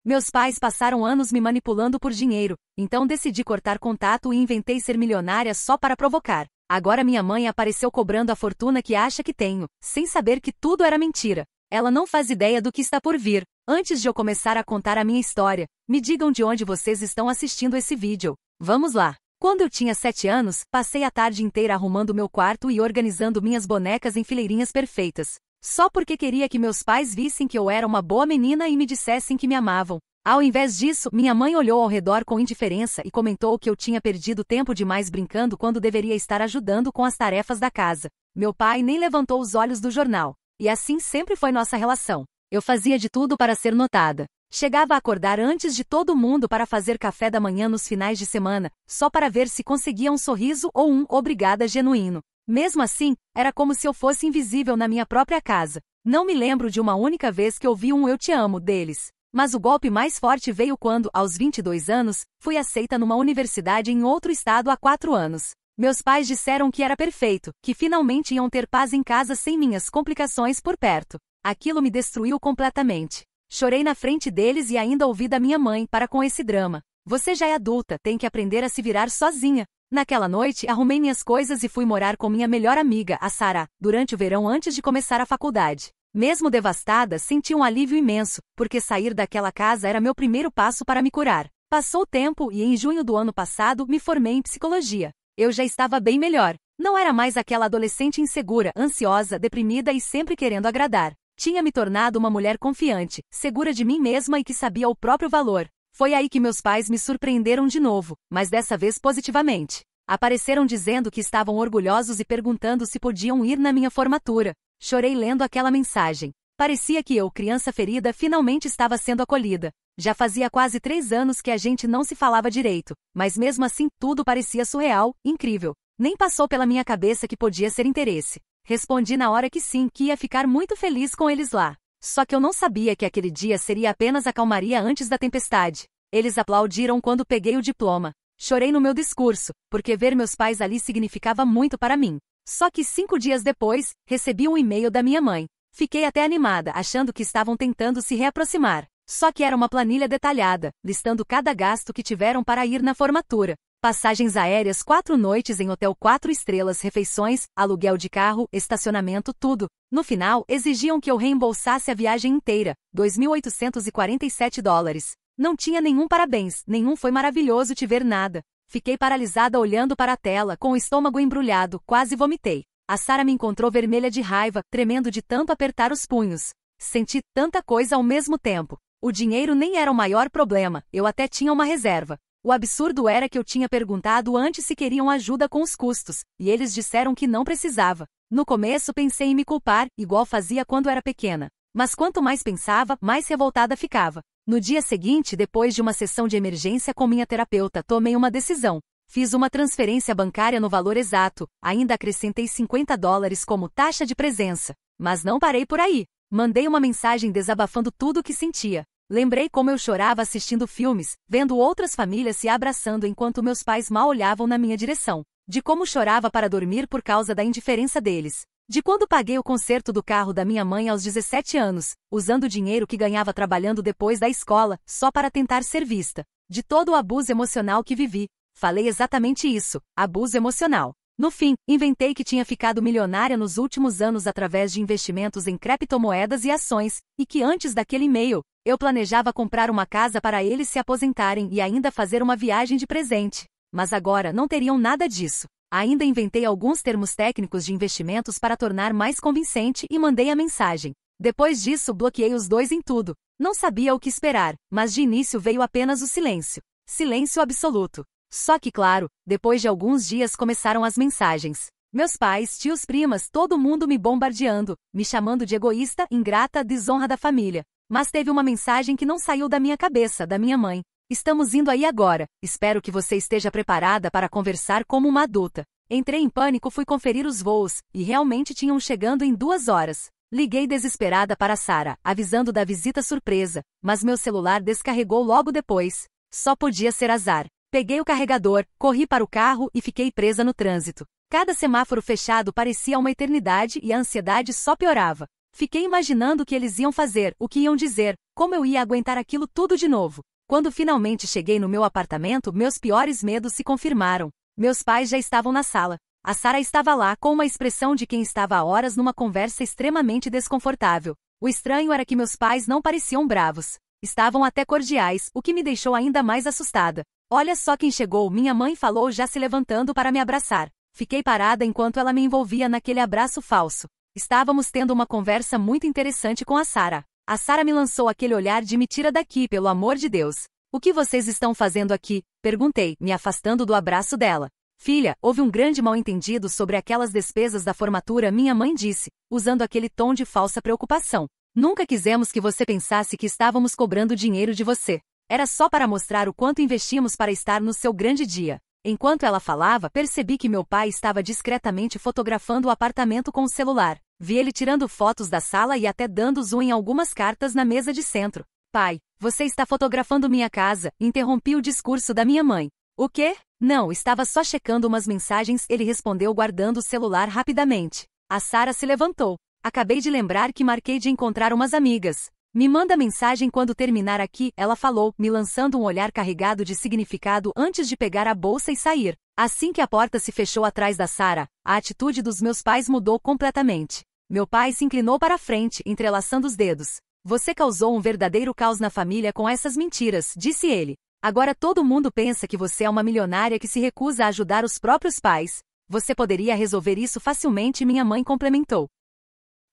Meus pais passaram anos me manipulando por dinheiro, então decidi cortar contato e inventei ser milionária só para provocar. Agora minha mãe apareceu cobrando a fortuna que acha que tenho, sem saber que tudo era mentira. Ela não faz ideia do que está por vir. Antes de eu começar a contar a minha história, me digam de onde vocês estão assistindo esse vídeo. Vamos lá! Quando eu tinha 7 anos, passei a tarde inteira arrumando meu quarto e organizando minhas bonecas em fileirinhas perfeitas. Só porque queria que meus pais vissem que eu era uma boa menina e me dissessem que me amavam. Ao invés disso, minha mãe olhou ao redor com indiferença e comentou que eu tinha perdido tempo demais brincando quando deveria estar ajudando com as tarefas da casa. Meu pai nem levantou os olhos do jornal. E assim sempre foi nossa relação. Eu fazia de tudo para ser notada. Chegava a acordar antes de todo mundo para fazer café da manhã nos finais de semana, só para ver se conseguia um sorriso ou um obrigada genuíno. Mesmo assim, era como se eu fosse invisível na minha própria casa. Não me lembro de uma única vez que ouvi um eu te amo deles. Mas o golpe mais forte veio quando, aos 22 anos, fui aceita numa universidade em outro estado há 4 anos. Meus pais disseram que era perfeito, que finalmente iam ter paz em casa sem minhas complicações por perto. Aquilo me destruiu completamente. Chorei na frente deles e ainda ouvi da minha mãe para com esse drama. Você já é adulta, tem que aprender a se virar sozinha. Naquela noite, arrumei minhas coisas e fui morar com minha melhor amiga, a Sara, durante o verão antes de começar a faculdade. Mesmo devastada, senti um alívio imenso, porque sair daquela casa era meu primeiro passo para me curar. Passou o tempo e em junho do ano passado me formei em psicologia. Eu já estava bem melhor. Não era mais aquela adolescente insegura, ansiosa, deprimida e sempre querendo agradar. Tinha me tornado uma mulher confiante, segura de mim mesma e que sabia o próprio valor. Foi aí que meus pais me surpreenderam de novo, mas dessa vez positivamente. Apareceram dizendo que estavam orgulhosos e perguntando se podiam ir na minha formatura. Chorei lendo aquela mensagem. Parecia que eu, criança ferida, finalmente estava sendo acolhida. Já fazia quase 3 anos que a gente não se falava direito, mas mesmo assim tudo parecia surreal, incrível. Nem passou pela minha cabeça que podia ser interesse. Respondi na hora que sim, que ia ficar muito feliz com eles lá. Só que eu não sabia que aquele dia seria apenas a calmaria antes da tempestade. Eles aplaudiram quando peguei o diploma. Chorei no meu discurso, porque ver meus pais ali significava muito para mim. Só que 5 dias depois, recebi um e-mail da minha mãe. Fiquei até animada, achando que estavam tentando se reaproximar. Só que era uma planilha detalhada, listando cada gasto que tiveram para ir na formatura. Passagens aéreas 4 noites em hotel 4 estrelas, refeições, aluguel de carro, estacionamento, tudo. No final, exigiam que eu reembolsasse a viagem inteira, $2.847. Não tinha nenhum parabéns, nenhum foi maravilhoso te ver nada. Fiquei paralisada olhando para a tela, com o estômago embrulhado, quase vomitei. A Sara me encontrou vermelha de raiva, tremendo de tanto apertar os punhos. Senti tanta coisa ao mesmo tempo. O dinheiro nem era o maior problema, eu até tinha uma reserva. O absurdo era que eu tinha perguntado antes se queriam ajuda com os custos, e eles disseram que não precisava. No começo pensei em me culpar, igual fazia quando era pequena. Mas quanto mais pensava, mais revoltada ficava. No dia seguinte, depois de uma sessão de emergência com minha terapeuta, tomei uma decisão. Fiz uma transferência bancária no valor exato, ainda acrescentei $50 como taxa de presença. Mas não parei por aí. Mandei uma mensagem desabafando tudo o que sentia. Lembrei como eu chorava assistindo filmes, vendo outras famílias se abraçando enquanto meus pais mal olhavam na minha direção. De como chorava para dormir por causa da indiferença deles. De quando paguei o conserto do carro da minha mãe aos 17 anos, usando o dinheiro que ganhava trabalhando depois da escola, só para tentar ser vista. De todo o abuso emocional que vivi. Falei exatamente isso, abuso emocional. No fim, inventei que tinha ficado milionária nos últimos anos através de investimentos em criptomoedas e ações, e que antes daquele e-mail, eu planejava comprar uma casa para eles se aposentarem e ainda fazer uma viagem de presente. Mas agora não teriam nada disso. Ainda inventei alguns termos técnicos de investimentos para tornar mais convincente e mandei a mensagem. Depois disso, bloqueei os dois em tudo. Não sabia o que esperar, mas de início veio apenas o silêncio. Silêncio absoluto. Só que, claro, depois de alguns dias começaram as mensagens. Meus pais, tios, primas, todo mundo me bombardeando, me chamando de egoísta, ingrata, desonra da família. Mas teve uma mensagem que não saiu da minha cabeça, da minha mãe. Estamos indo aí agora. Espero que você esteja preparada para conversar como uma adulta. Entrei em pânico, fui conferir os voos, e realmente tinham chegando em 2 horas. Liguei desesperada para Sara, avisando da visita surpresa, mas meu celular descarregou logo depois. Só podia ser azar. Peguei o carregador, corri para o carro e fiquei presa no trânsito. Cada semáforo fechado parecia uma eternidade e a ansiedade só piorava. Fiquei imaginando o que eles iam fazer, o que iam dizer, como eu ia aguentar aquilo tudo de novo. Quando finalmente cheguei no meu apartamento, meus piores medos se confirmaram. Meus pais já estavam na sala. A Sarah estava lá, com uma expressão de quem estava há horas numa conversa extremamente desconfortável. O estranho era que meus pais não pareciam bravos. Estavam até cordiais, o que me deixou ainda mais assustada. Olha só quem chegou, minha mãe falou já se levantando para me abraçar. Fiquei parada enquanto ela me envolvia naquele abraço falso. Estávamos tendo uma conversa muito interessante com a Sarah. A Sarah me lançou aquele olhar de me tira daqui, pelo amor de Deus. O que vocês estão fazendo aqui? Perguntei, me afastando do abraço dela. Filha, houve um grande mal-entendido sobre aquelas despesas da formatura, minha mãe disse, usando aquele tom de falsa preocupação. Nunca quisemos que você pensasse que estávamos cobrando dinheiro de você. Era só para mostrar o quanto investimos para estar no seu grande dia. Enquanto ela falava, percebi que meu pai estava discretamente fotografando o apartamento com o celular. Vi ele tirando fotos da sala e até dando zoom em algumas cartas na mesa de centro. Pai, você está fotografando minha casa, interrompi o discurso da minha mãe. O quê? Não, estava só checando umas mensagens, ele respondeu guardando o celular rapidamente. A Sarah se levantou. Acabei de lembrar que marquei de encontrar umas amigas. Me manda mensagem quando terminar aqui, ela falou, me lançando um olhar carregado de significado antes de pegar a bolsa e sair. Assim que a porta se fechou atrás da Sarah, a atitude dos meus pais mudou completamente. Meu pai se inclinou para a frente, entrelaçando os dedos. Você causou um verdadeiro caos na família com essas mentiras, disse ele. Agora todo mundo pensa que você é uma milionária que se recusa a ajudar os próprios pais. Você poderia resolver isso facilmente, minha mãe complementou.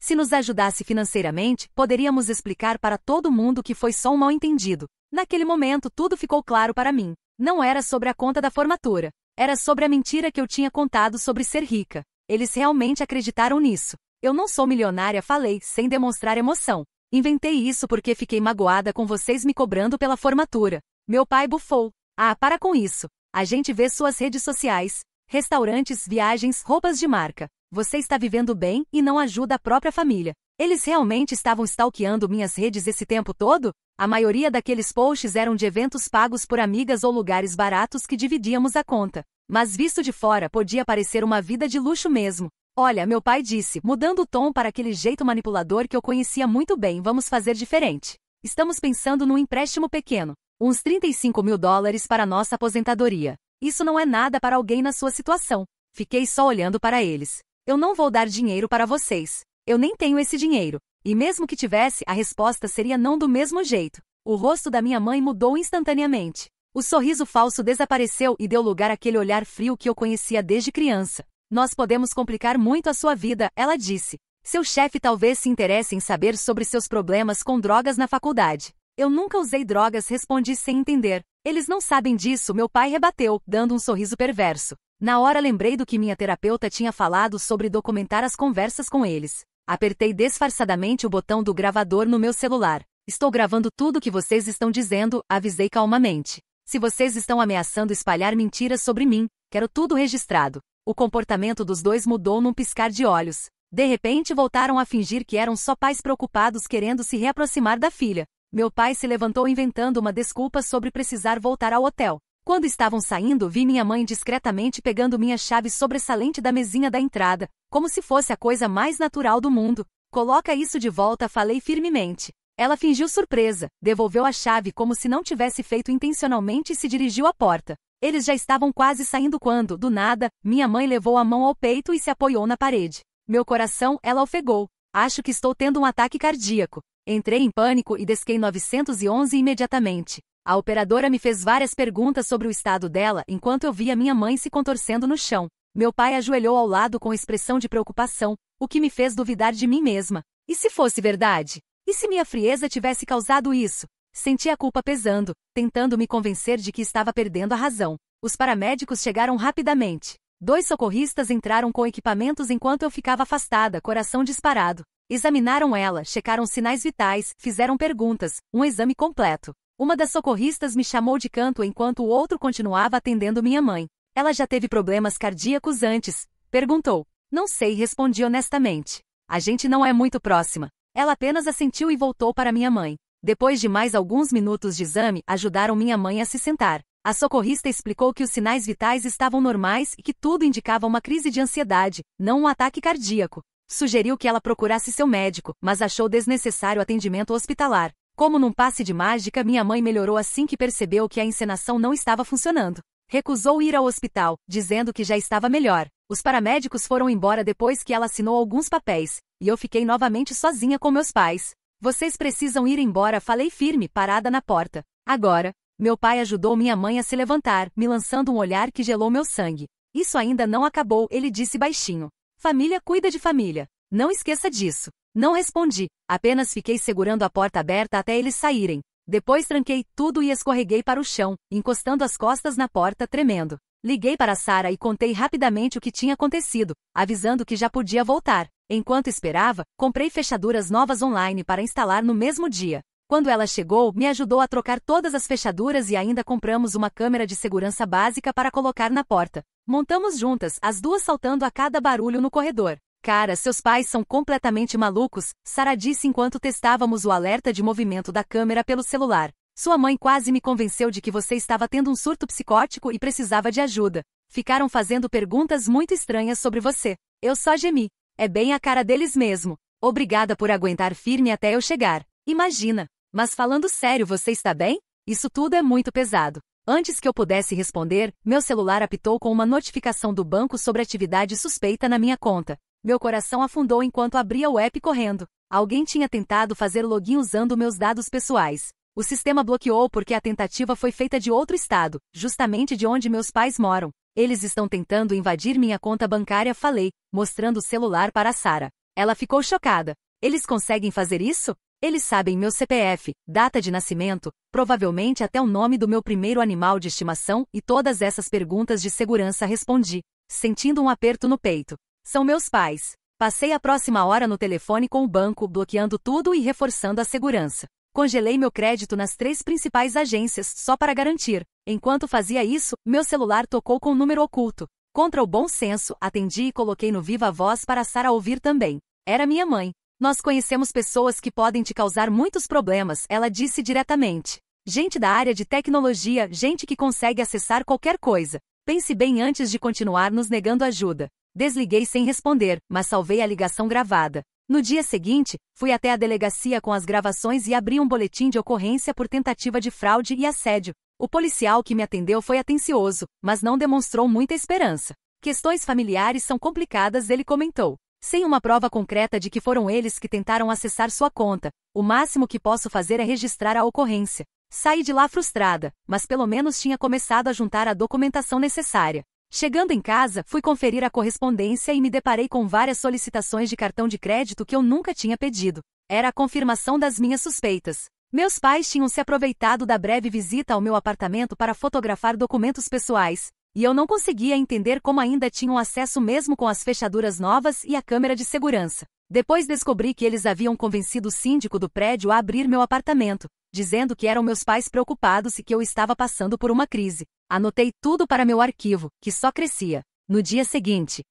Se nos ajudasse financeiramente, poderíamos explicar para todo mundo que foi só um mal-entendido. Naquele momento tudo ficou claro para mim. Não era sobre a conta da formatura. Era sobre a mentira que eu tinha contado sobre ser rica. Eles realmente acreditaram nisso. Eu não sou milionária, falei, sem demonstrar emoção. Inventei isso porque fiquei magoada com vocês me cobrando pela formatura. Meu pai bufou. Ah, para com isso. A gente vê suas redes sociais. Restaurantes, viagens, roupas de marca. Você está vivendo bem e não ajuda a própria família. Eles realmente estavam stalkeando minhas redes esse tempo todo? A maioria daqueles posts eram de eventos pagos por amigas ou lugares baratos que dividíamos a conta. Mas visto de fora podia parecer uma vida de luxo mesmo. Olha, meu pai disse, mudando o tom para aquele jeito manipulador que eu conhecia muito bem, vamos fazer diferente. Estamos pensando num empréstimo pequeno. Uns $35.000 para nossa aposentadoria. Isso não é nada para alguém na sua situação. Fiquei só olhando para eles. Eu não vou dar dinheiro para vocês. Eu nem tenho esse dinheiro. E mesmo que tivesse, a resposta seria não do mesmo jeito. O rosto da minha mãe mudou instantaneamente. O sorriso falso desapareceu e deu lugar àquele olhar frio que eu conhecia desde criança. Nós podemos complicar muito a sua vida, ela disse. Seu chefe talvez se interesse em saber sobre seus problemas com drogas na faculdade. Eu nunca usei drogas, respondi sem entender. Eles não sabem disso, meu pai rebateu, dando um sorriso perverso. Na hora lembrei do que minha terapeuta tinha falado sobre documentar as conversas com eles. Apertei disfarçadamente o botão do gravador no meu celular. Estou gravando tudo o que vocês estão dizendo, avisei calmamente. Se vocês estão ameaçando espalhar mentiras sobre mim, quero tudo registrado. O comportamento dos dois mudou num piscar de olhos. De repente voltaram a fingir que eram só pais preocupados querendo se reaproximar da filha. Meu pai se levantou inventando uma desculpa sobre precisar voltar ao hotel. Quando estavam saindo, vi minha mãe discretamente pegando minha chave sobressalente da mesinha da entrada, como se fosse a coisa mais natural do mundo. Coloca isso de volta, falei firmemente. Ela fingiu surpresa, devolveu a chave como se não tivesse feito intencionalmente e se dirigiu à porta. Eles já estavam quase saindo quando, do nada, minha mãe levou a mão ao peito e se apoiou na parede. Meu coração, ela ofegou. Acho que estou tendo um ataque cardíaco. Entrei em pânico e desquei 911 imediatamente. A operadora me fez várias perguntas sobre o estado dela enquanto eu via minha mãe se contorcendo no chão. Meu pai ajoelhou ao lado com expressão de preocupação, o que me fez duvidar de mim mesma. E se fosse verdade? E se minha frieza tivesse causado isso? Senti a culpa pesando, tentando me convencer de que estava perdendo a razão. Os paramédicos chegaram rapidamente. 2 socorristas entraram com equipamentos enquanto eu ficava afastada, coração disparado. Examinaram ela, checaram sinais vitais, fizeram perguntas, um exame completo. Uma das socorristas me chamou de canto enquanto o outro continuava atendendo minha mãe. Ela já teve problemas cardíacos antes? Perguntou. Não sei, respondi honestamente. A gente não é muito próxima. Ela apenas assentiu e voltou para minha mãe. Depois de mais alguns minutos de exame, ajudaram minha mãe a se sentar. A socorrista explicou que os sinais vitais estavam normais e que tudo indicava uma crise de ansiedade, não um ataque cardíaco. Sugeriu que ela procurasse seu médico, mas achou desnecessário atendimento hospitalar. Como num passe de mágica, minha mãe melhorou assim que percebeu que a encenação não estava funcionando. Recusou ir ao hospital, dizendo que já estava melhor. Os paramédicos foram embora depois que ela assinou alguns papéis, e eu fiquei novamente sozinha com meus pais. Vocês precisam ir embora, falei firme, parada na porta. Agora, meu pai ajudou minha mãe a se levantar, me lançando um olhar que gelou meu sangue. Isso ainda não acabou, ele disse baixinho. Família cuida de família. Não esqueça disso. Não respondi, apenas fiquei segurando a porta aberta até eles saírem. Depois tranquei tudo e escorreguei para o chão, encostando as costas na porta, tremendo. Liguei para Sara e contei rapidamente o que tinha acontecido, avisando que já podia voltar. Enquanto esperava, comprei fechaduras novas online para instalar no mesmo dia. Quando ela chegou, me ajudou a trocar todas as fechaduras e ainda compramos uma câmera de segurança básica para colocar na porta. Montamos juntas, as duas saltando a cada barulho no corredor. Cara, seus pais são completamente malucos, Sara disse enquanto testávamos o alerta de movimento da câmera pelo celular. Sua mãe quase me convenceu de que você estava tendo um surto psicótico e precisava de ajuda. Ficaram fazendo perguntas muito estranhas sobre você. Eu só gemi. É bem a cara deles mesmo. Obrigada por aguentar firme até eu chegar. Imagina. Mas falando sério, você está bem? Isso tudo é muito pesado. Antes que eu pudesse responder, meu celular apitou com uma notificação do banco sobre atividade suspeita na minha conta. Meu coração afundou enquanto abria o app correndo. Alguém tinha tentado fazer login usando meus dados pessoais. O sistema bloqueou porque a tentativa foi feita de outro estado, justamente de onde meus pais moram. Eles estão tentando invadir minha conta bancária, falei, mostrando o celular para Sara. Ela ficou chocada. Eles conseguem fazer isso? Eles sabem meu CPF, data de nascimento, provavelmente até o nome do meu primeiro animal de estimação, e todas essas perguntas de segurança respondi, sentindo um aperto no peito. São meus pais. Passei a próxima hora no telefone com o banco, bloqueando tudo e reforçando a segurança. Congelei meu crédito nas 3 principais agências, só para garantir. Enquanto fazia isso, meu celular tocou com um número oculto. Contra o bom senso, atendi e coloquei no viva voz para Sara ouvir também. Era minha mãe. Nós conhecemos pessoas que podem te causar muitos problemas, ela disse diretamente. Gente da área de tecnologia, gente que consegue acessar qualquer coisa. Pense bem antes de continuar nos negando ajuda. Desliguei sem responder, mas salvei a ligação gravada. No dia seguinte, fui até a delegacia com as gravações e abri um boletim de ocorrência por tentativa de fraude e assédio. O policial que me atendeu foi atencioso, mas não demonstrou muita esperança. Questões familiares são complicadas, ele comentou. Sem uma prova concreta de que foram eles que tentaram acessar sua conta, o máximo que posso fazer é registrar a ocorrência. Saí de lá frustrada, mas pelo menos tinha começado a juntar a documentação necessária. Chegando em casa, fui conferir a correspondência e me deparei com várias solicitações de cartão de crédito que eu nunca tinha pedido. Era a confirmação das minhas suspeitas. Meus pais tinham se aproveitado da breve visita ao meu apartamento para fotografar documentos pessoais, e eu não conseguia entender como ainda tinham acesso mesmo com as fechaduras novas e a câmera de segurança. Depois descobri que eles haviam convencido o síndico do prédio a abrir meu apartamento, dizendo que eram meus pais preocupados e que eu estava passando por uma crise. Anotei tudo para meu arquivo, que só crescia. No dia seguinte,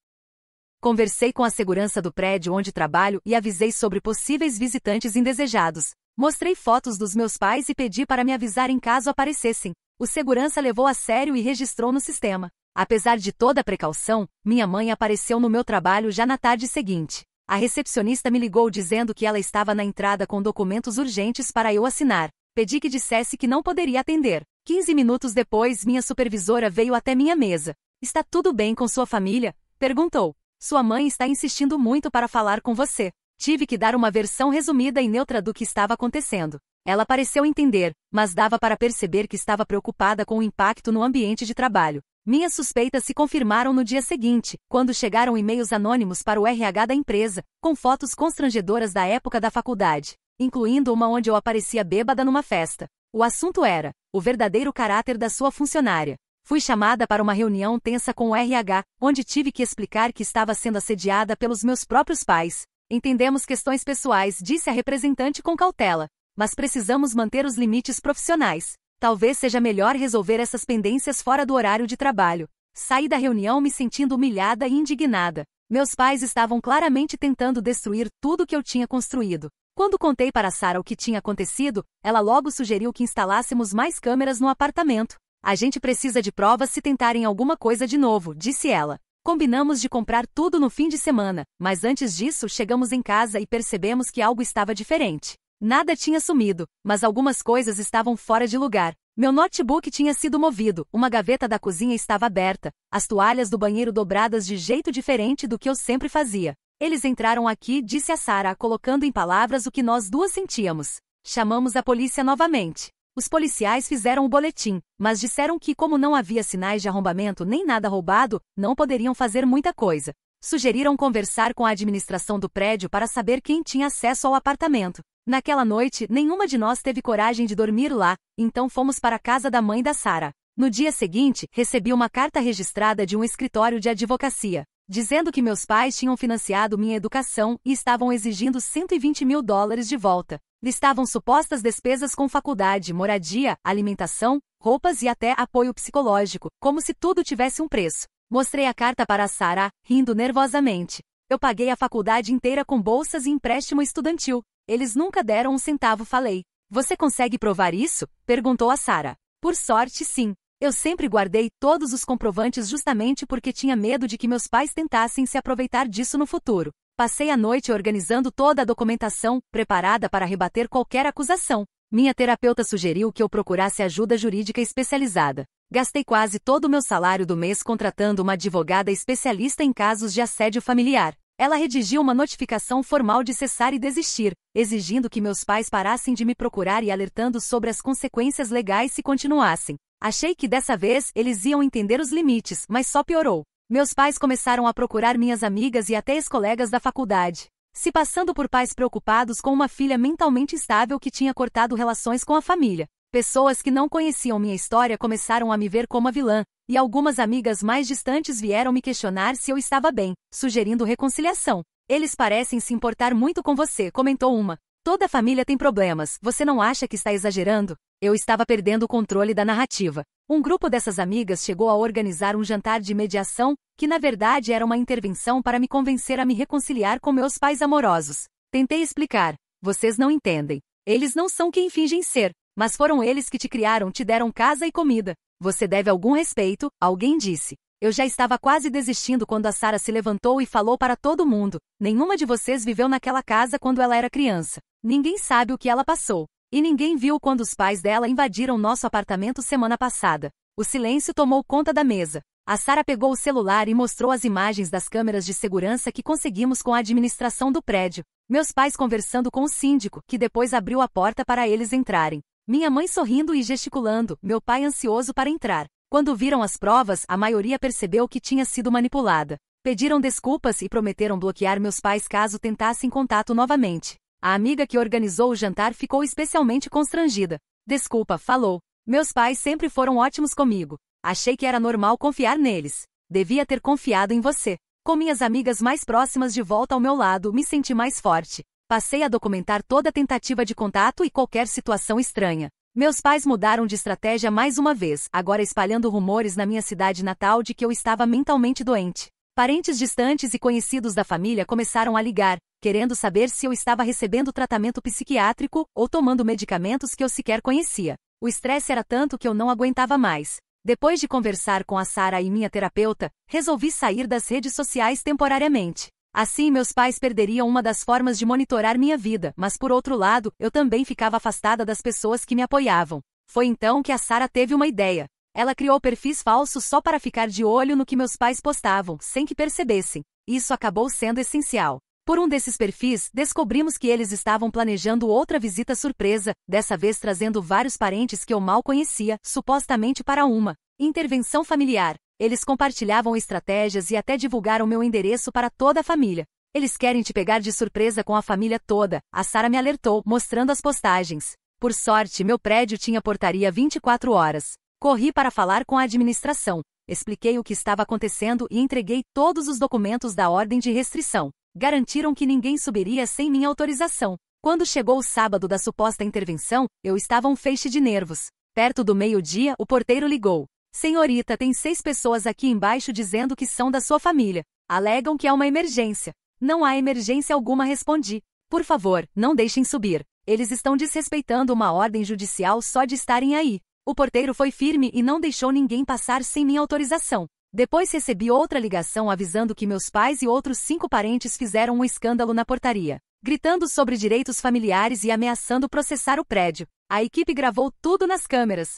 conversei com a segurança do prédio onde trabalho e avisei sobre possíveis visitantes indesejados. Mostrei fotos dos meus pais e pedi para me avisarem caso aparecessem. O segurança levou a sério e registrou no sistema. Apesar de toda a precaução, minha mãe apareceu no meu trabalho já na tarde seguinte. A recepcionista me ligou dizendo que ela estava na entrada com documentos urgentes para eu assinar. Pedi que dissesse que não poderia atender. 15 minutos depois, minha supervisora veio até minha mesa. Está tudo bem com sua família? Perguntou. Sua mãe está insistindo muito para falar com você. Tive que dar uma versão resumida e neutra do que estava acontecendo. Ela pareceu entender, mas dava para perceber que estava preocupada com o impacto no ambiente de trabalho. Minhas suspeitas se confirmaram no dia seguinte, quando chegaram e-mails anônimos para o RH da empresa, com fotos constrangedoras da época da faculdade, incluindo uma onde eu aparecia bêbada numa festa. O assunto era o verdadeiro caráter da sua funcionária. Fui chamada para uma reunião tensa com o RH, onde tive que explicar que estava sendo assediada pelos meus próprios pais. Entendemos questões pessoais, disse a representante com cautela. Mas precisamos manter os limites profissionais. Talvez seja melhor resolver essas pendências fora do horário de trabalho. Saí da reunião me sentindo humilhada e indignada. Meus pais estavam claramente tentando destruir tudo que eu tinha construído. Quando contei para Sara o que tinha acontecido, ela logo sugeriu que instalássemos mais câmeras no apartamento. A gente precisa de provas se tentarem alguma coisa de novo, disse ela. Combinamos de comprar tudo no fim de semana, mas antes disso chegamos em casa e percebemos que algo estava diferente. Nada tinha sumido, mas algumas coisas estavam fora de lugar. Meu notebook tinha sido movido, uma gaveta da cozinha estava aberta, as toalhas do banheiro dobradas de jeito diferente do que eu sempre fazia. Eles entraram aqui, disse a Sarah, colocando em palavras o que nós duas sentíamos. Chamamos a polícia novamente. Os policiais fizeram o boletim, mas disseram que, como não havia sinais de arrombamento nem nada roubado, não poderiam fazer muita coisa. Sugeriram conversar com a administração do prédio para saber quem tinha acesso ao apartamento. Naquela noite, nenhuma de nós teve coragem de dormir lá, então fomos para a casa da mãe da Sarah. No dia seguinte, recebi uma carta registrada de um escritório de advocacia, dizendo que meus pais tinham financiado minha educação e estavam exigindo $120 mil de volta. Listavam supostas despesas com faculdade, moradia, alimentação, roupas e até apoio psicológico, como se tudo tivesse um preço. Mostrei a carta para a Sarah, rindo nervosamente. Eu paguei a faculdade inteira com bolsas e empréstimo estudantil. Eles nunca deram um centavo, falei. Você consegue provar isso? Perguntou a Sarah. Por sorte, sim. Eu sempre guardei todos os comprovantes justamente porque tinha medo de que meus pais tentassem se aproveitar disso no futuro. Passei a noite organizando toda a documentação, preparada para rebater qualquer acusação. Minha terapeuta sugeriu que eu procurasse ajuda jurídica especializada. Gastei quase todo o meu salário do mês contratando uma advogada especialista em casos de assédio familiar. Ela redigiu uma notificação formal de cessar e desistir, exigindo que meus pais parassem de me procurar e alertando sobre as consequências legais se continuassem. Achei que dessa vez eles iam entender os limites, mas só piorou. Meus pais começaram a procurar minhas amigas e até ex-colegas da faculdade, se passando por pais preocupados com uma filha mentalmente instável que tinha cortado relações com a família. Pessoas que não conheciam minha história começaram a me ver como a vilã, e algumas amigas mais distantes vieram me questionar se eu estava bem, sugerindo reconciliação. Eles parecem se importar muito com você, comentou uma. Toda família tem problemas, você não acha que está exagerando? Eu estava perdendo o controle da narrativa. Um grupo dessas amigas chegou a organizar um jantar de mediação, que na verdade era uma intervenção para me convencer a me reconciliar com meus pais amorosos. Tentei explicar. Vocês não entendem. Eles não são quem fingem ser, mas foram eles que te criaram, te deram casa e comida. Você deve algum respeito, alguém disse. Eu já estava quase desistindo quando a Sarah se levantou e falou para todo mundo. Nenhuma de vocês viveu naquela casa quando ela era criança. Ninguém sabe o que ela passou. E ninguém viu quando os pais dela invadiram nosso apartamento semana passada. O silêncio tomou conta da mesa. A Sarah pegou o celular e mostrou as imagens das câmeras de segurança que conseguimos com a administração do prédio. Meus pais conversando com o síndico, que depois abriu a porta para eles entrarem. Minha mãe sorrindo e gesticulando, meu pai ansioso para entrar. Quando viram as provas, a maioria percebeu que tinha sido manipulada. Pediram desculpas e prometeram bloquear meus pais caso tentassem contato novamente. A amiga que organizou o jantar ficou especialmente constrangida. Desculpa, falou. Meus pais sempre foram ótimos comigo. Achei que era normal confiar neles. Devia ter confiado em você. Com minhas amigas mais próximas de volta ao meu lado, me senti mais forte. Passei a documentar toda tentativa de contato e qualquer situação estranha. Meus pais mudaram de estratégia mais uma vez, agora espalhando rumores na minha cidade natal de que eu estava mentalmente doente. Parentes distantes e conhecidos da família começaram a ligar, querendo saber se eu estava recebendo tratamento psiquiátrico ou tomando medicamentos que eu sequer conhecia. O estresse era tanto que eu não aguentava mais. Depois de conversar com a Sarah e minha terapeuta, resolvi sair das redes sociais temporariamente. Assim meus pais perderiam uma das formas de monitorar minha vida, mas por outro lado, eu também ficava afastada das pessoas que me apoiavam. Foi então que a Sarah teve uma ideia. Ela criou perfis falsos só para ficar de olho no que meus pais postavam, sem que percebessem. Isso acabou sendo essencial. Por um desses perfis, descobrimos que eles estavam planejando outra visita surpresa, dessa vez trazendo vários parentes que eu mal conhecia, supostamente para uma intervenção familiar. Eles compartilhavam estratégias e até divulgaram meu endereço para toda a família. Eles querem te pegar de surpresa com a família toda, a Sarah me alertou, mostrando as postagens. Por sorte, meu prédio tinha portaria 24 horas. Corri para falar com a administração. Expliquei o que estava acontecendo e entreguei todos os documentos da ordem de restrição. Garantiram que ninguém subiria sem minha autorização. Quando chegou o sábado da suposta intervenção, eu estava um feixe de nervos. Perto do meio-dia, o porteiro ligou. Senhorita, tem 6 pessoas aqui embaixo dizendo que são da sua família. Alegam que é uma emergência. Não há emergência alguma, respondi. Por favor, não deixem subir. Eles estão desrespeitando uma ordem judicial só de estarem aí. O porteiro foi firme e não deixou ninguém passar sem minha autorização. Depois recebi outra ligação avisando que meus pais e outros 5 parentes fizeram um escândalo na portaria, gritando sobre direitos familiares e ameaçando processar o prédio. A equipe gravou tudo nas câmeras,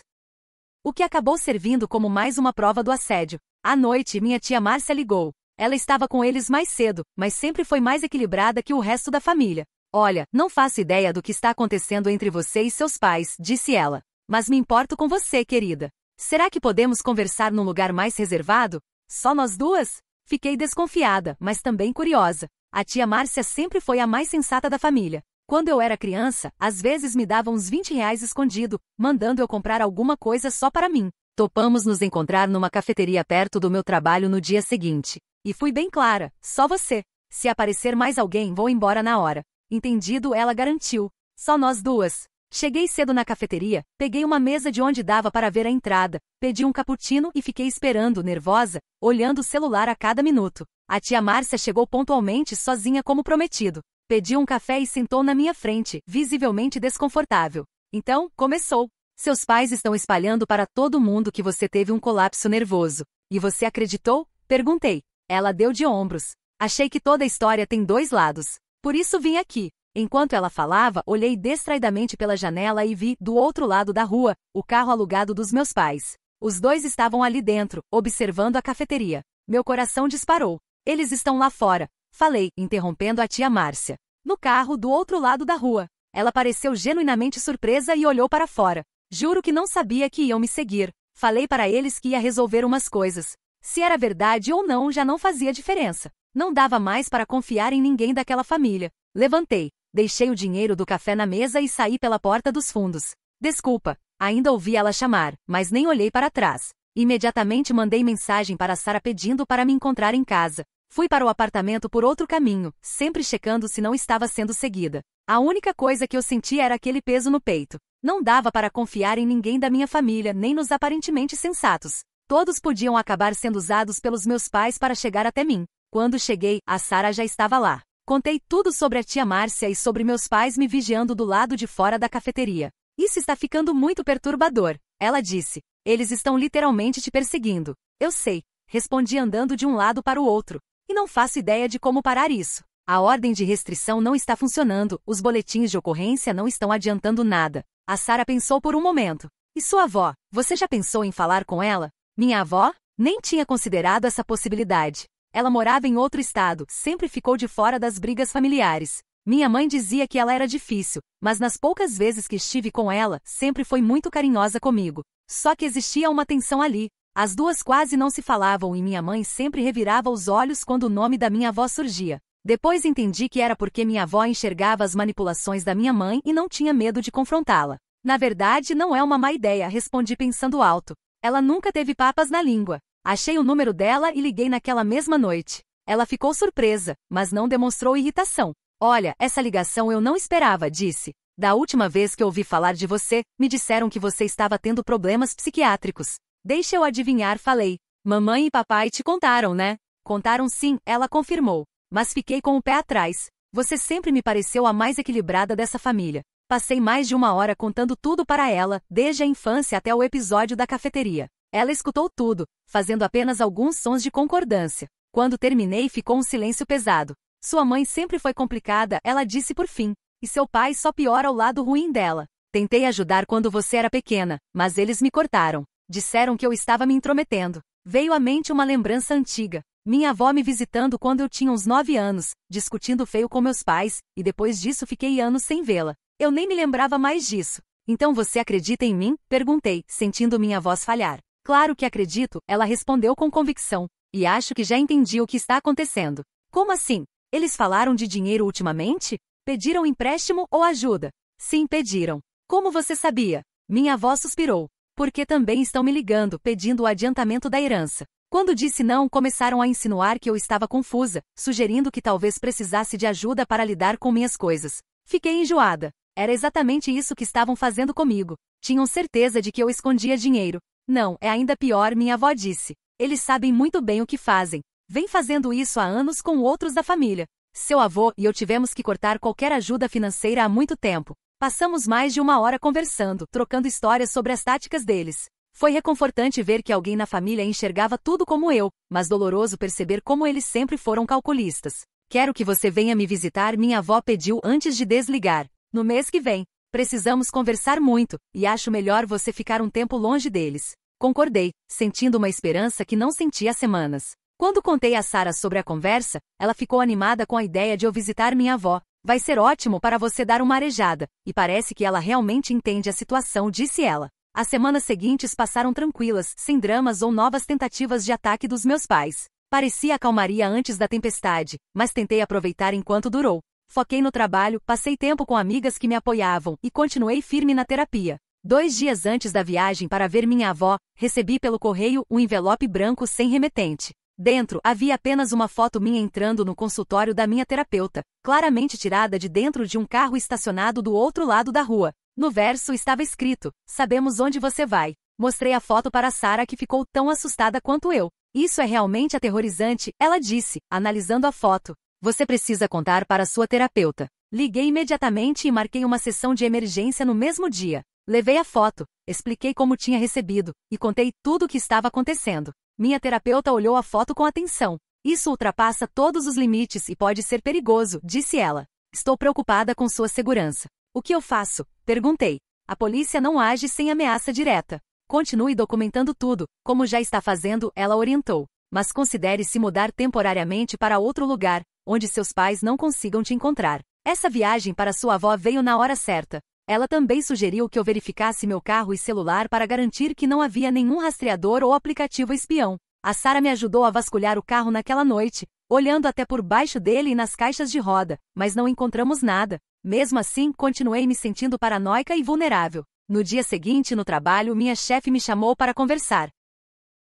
o que acabou servindo como mais uma prova do assédio. À noite, minha tia Márcia ligou. Ela estava com eles mais cedo, mas sempre foi mais equilibrada que o resto da família. Olha, não faço ideia do que está acontecendo entre você e seus pais, disse ela. Mas me importo com você, querida. Será que podemos conversar num lugar mais reservado? Só nós duas? Fiquei desconfiada, mas também curiosa. A tia Márcia sempre foi a mais sensata da família. Quando eu era criança, às vezes me dava uns R$ 20 escondido, mandando eu comprar alguma coisa só para mim. Topamos nos encontrar numa cafeteria perto do meu trabalho no dia seguinte. E fui bem clara, só você. Se aparecer mais alguém, vou embora na hora. Entendido, ela garantiu. Só nós duas. Cheguei cedo na cafeteria, peguei uma mesa de onde dava para ver a entrada, pedi um cappuccino e fiquei esperando, nervosa, olhando o celular a cada minuto. A tia Márcia chegou pontualmente sozinha como prometido. Pediu um café e sentou na minha frente, visivelmente desconfortável. Então, começou. Seus pais estão espalhando para todo mundo que você teve um colapso nervoso. E você acreditou? Perguntei. Ela deu de ombros. Achei que toda história tem 2 lados. Por isso vim aqui. Enquanto ela falava, olhei distraidamente pela janela e vi, do outro lado da rua, o carro alugado dos meus pais. Os 2 estavam ali dentro, observando a cafeteria. Meu coração disparou. Eles estão lá fora. Falei, interrompendo a tia Márcia. No carro, do outro lado da rua. Ela pareceu genuinamente surpresa e olhou para fora. Juro que não sabia que iam me seguir. Falei para eles que ia resolver umas coisas. Se era verdade ou não já não fazia diferença. Não dava mais para confiar em ninguém daquela família. Levantei, deixei o dinheiro do café na mesa e saí pela porta dos fundos. Desculpa, ainda ouvi ela chamar, mas nem olhei para trás. Imediatamente mandei mensagem para Sara pedindo para me encontrar em casa. Fui para o apartamento por outro caminho, sempre checando se não estava sendo seguida. A única coisa que eu senti era aquele peso no peito. Não dava para confiar em ninguém da minha família, nem nos aparentemente sensatos. Todos podiam acabar sendo usados pelos meus pais para chegar até mim. Quando cheguei, a Sara já estava lá. Contei tudo sobre a tia Márcia e sobre meus pais me vigiando do lado de fora da cafeteria. Isso está ficando muito perturbador, ela disse. Eles estão literalmente te perseguindo. Eu sei, respondi andando de um lado para o outro. E não faço ideia de como parar isso. A ordem de restrição não está funcionando, os boletins de ocorrência não estão adiantando nada. A Sara pensou por um momento. E sua avó, você já pensou em falar com ela? Minha avó? Nem tinha considerado essa possibilidade. Ela morava em outro estado, sempre ficou de fora das brigas familiares. Minha mãe dizia que ela era difícil, mas nas poucas vezes que estive com ela, sempre foi muito carinhosa comigo. Só que existia uma tensão ali. As duas quase não se falavam e minha mãe sempre revirava os olhos quando o nome da minha avó surgia. Depois entendi que era porque minha avó enxergava as manipulações da minha mãe e não tinha medo de confrontá-la. Na verdade, não é uma má ideia, respondi pensando alto. Ela nunca teve papas na língua. Achei o número dela e liguei naquela mesma noite. Ela ficou surpresa, mas não demonstrou irritação. Olha, essa ligação eu não esperava, disse. Da última vez que ouvi falar de você, me disseram que você estava tendo problemas psiquiátricos. Deixa eu adivinhar, falei. Mamãe e papai te contaram, né? Contaram sim, ela confirmou. Mas fiquei com o pé atrás. Você sempre me pareceu a mais equilibrada dessa família. Passei mais de 1 hora contando tudo para ela, desde a infância até o episódio da cafeteria. Ela escutou tudo, fazendo apenas alguns sons de concordância. Quando terminei, ficou um silêncio pesado. Sua mãe sempre foi complicada, ela disse por fim. E seu pai só piora o lado ruim dela. Tentei ajudar quando você era pequena, mas eles me cortaram. Disseram que eu estava me intrometendo. Veio à mente uma lembrança antiga. Minha avó me visitando quando eu tinha uns 9 anos, discutindo feio com meus pais, e depois disso fiquei anos sem vê-la. Eu nem me lembrava mais disso. Então você acredita em mim? Perguntei, sentindo minha voz falhar. Claro que acredito, ela respondeu com convicção. E acho que já entendi o que está acontecendo. Como assim? Eles falaram de dinheiro ultimamente? Pediram empréstimo ou ajuda? Sim, pediram. Como você sabia? Minha avó suspirou. Porque também estão me ligando, pedindo o adiantamento da herança. Quando disse não, começaram a insinuar que eu estava confusa, sugerindo que talvez precisasse de ajuda para lidar com minhas coisas. Fiquei enjoada. Era exatamente isso que estavam fazendo comigo. Tinham certeza de que eu escondia dinheiro. Não, é ainda pior, minha avó disse. Eles sabem muito bem o que fazem. Vem fazendo isso há anos com outros da família. Seu avô e eu tivemos que cortar qualquer ajuda financeira há muito tempo. Passamos mais de 1 hora conversando, trocando histórias sobre as táticas deles. Foi reconfortante ver que alguém na família enxergava tudo como eu, mas doloroso perceber como eles sempre foram calculistas. Quero que você venha me visitar, minha avó pediu antes de desligar. No mês que vem. Precisamos conversar muito, e acho melhor você ficar um tempo longe deles. Concordei, sentindo uma esperança que não sentia há semanas. Quando contei a Sara sobre a conversa, ela ficou animada com a ideia de eu visitar minha avó. Vai ser ótimo para você dar uma arejada, e parece que ela realmente entende a situação, disse ela. As semanas seguintes passaram tranquilas, sem dramas ou novas tentativas de ataque dos meus pais. Parecia a calmaria antes da tempestade, mas tentei aproveitar enquanto durou. Foquei no trabalho, passei tempo com amigas que me apoiavam e continuei firme na terapia. 2 dias antes da viagem para ver minha avó, recebi pelo correio um envelope branco sem remetente. Dentro, havia apenas uma foto minha entrando no consultório da minha terapeuta, claramente tirada de dentro de um carro estacionado do outro lado da rua. No verso estava escrito: "Sabemos onde você vai." Mostrei a foto para Sara, que ficou tão assustada quanto eu. "Isso é realmente aterrorizante", ela disse, analisando a foto. "Você precisa contar para sua terapeuta." Liguei imediatamente e marquei uma sessão de emergência no mesmo dia. Levei a foto, expliquei como tinha recebido, e contei tudo o que estava acontecendo. Minha terapeuta olhou a foto com atenção. "Isso ultrapassa todos os limites e pode ser perigoso", disse ela. "Estou preocupada com sua segurança." "O que eu faço?" perguntei. "A polícia não age sem ameaça direta. Continue documentando tudo, como já está fazendo", ela orientou. "Mas considere se mudar temporariamente para outro lugar, onde seus pais não consigam te encontrar." Essa viagem para sua avó veio na hora certa. Ela também sugeriu que eu verificasse meu carro e celular para garantir que não havia nenhum rastreador ou aplicativo espião. A Sara me ajudou a vasculhar o carro naquela noite, olhando até por baixo dele e nas caixas de roda, mas não encontramos nada. Mesmo assim, continuei me sentindo paranoica e vulnerável. No dia seguinte, no trabalho, minha chefe me chamou para conversar.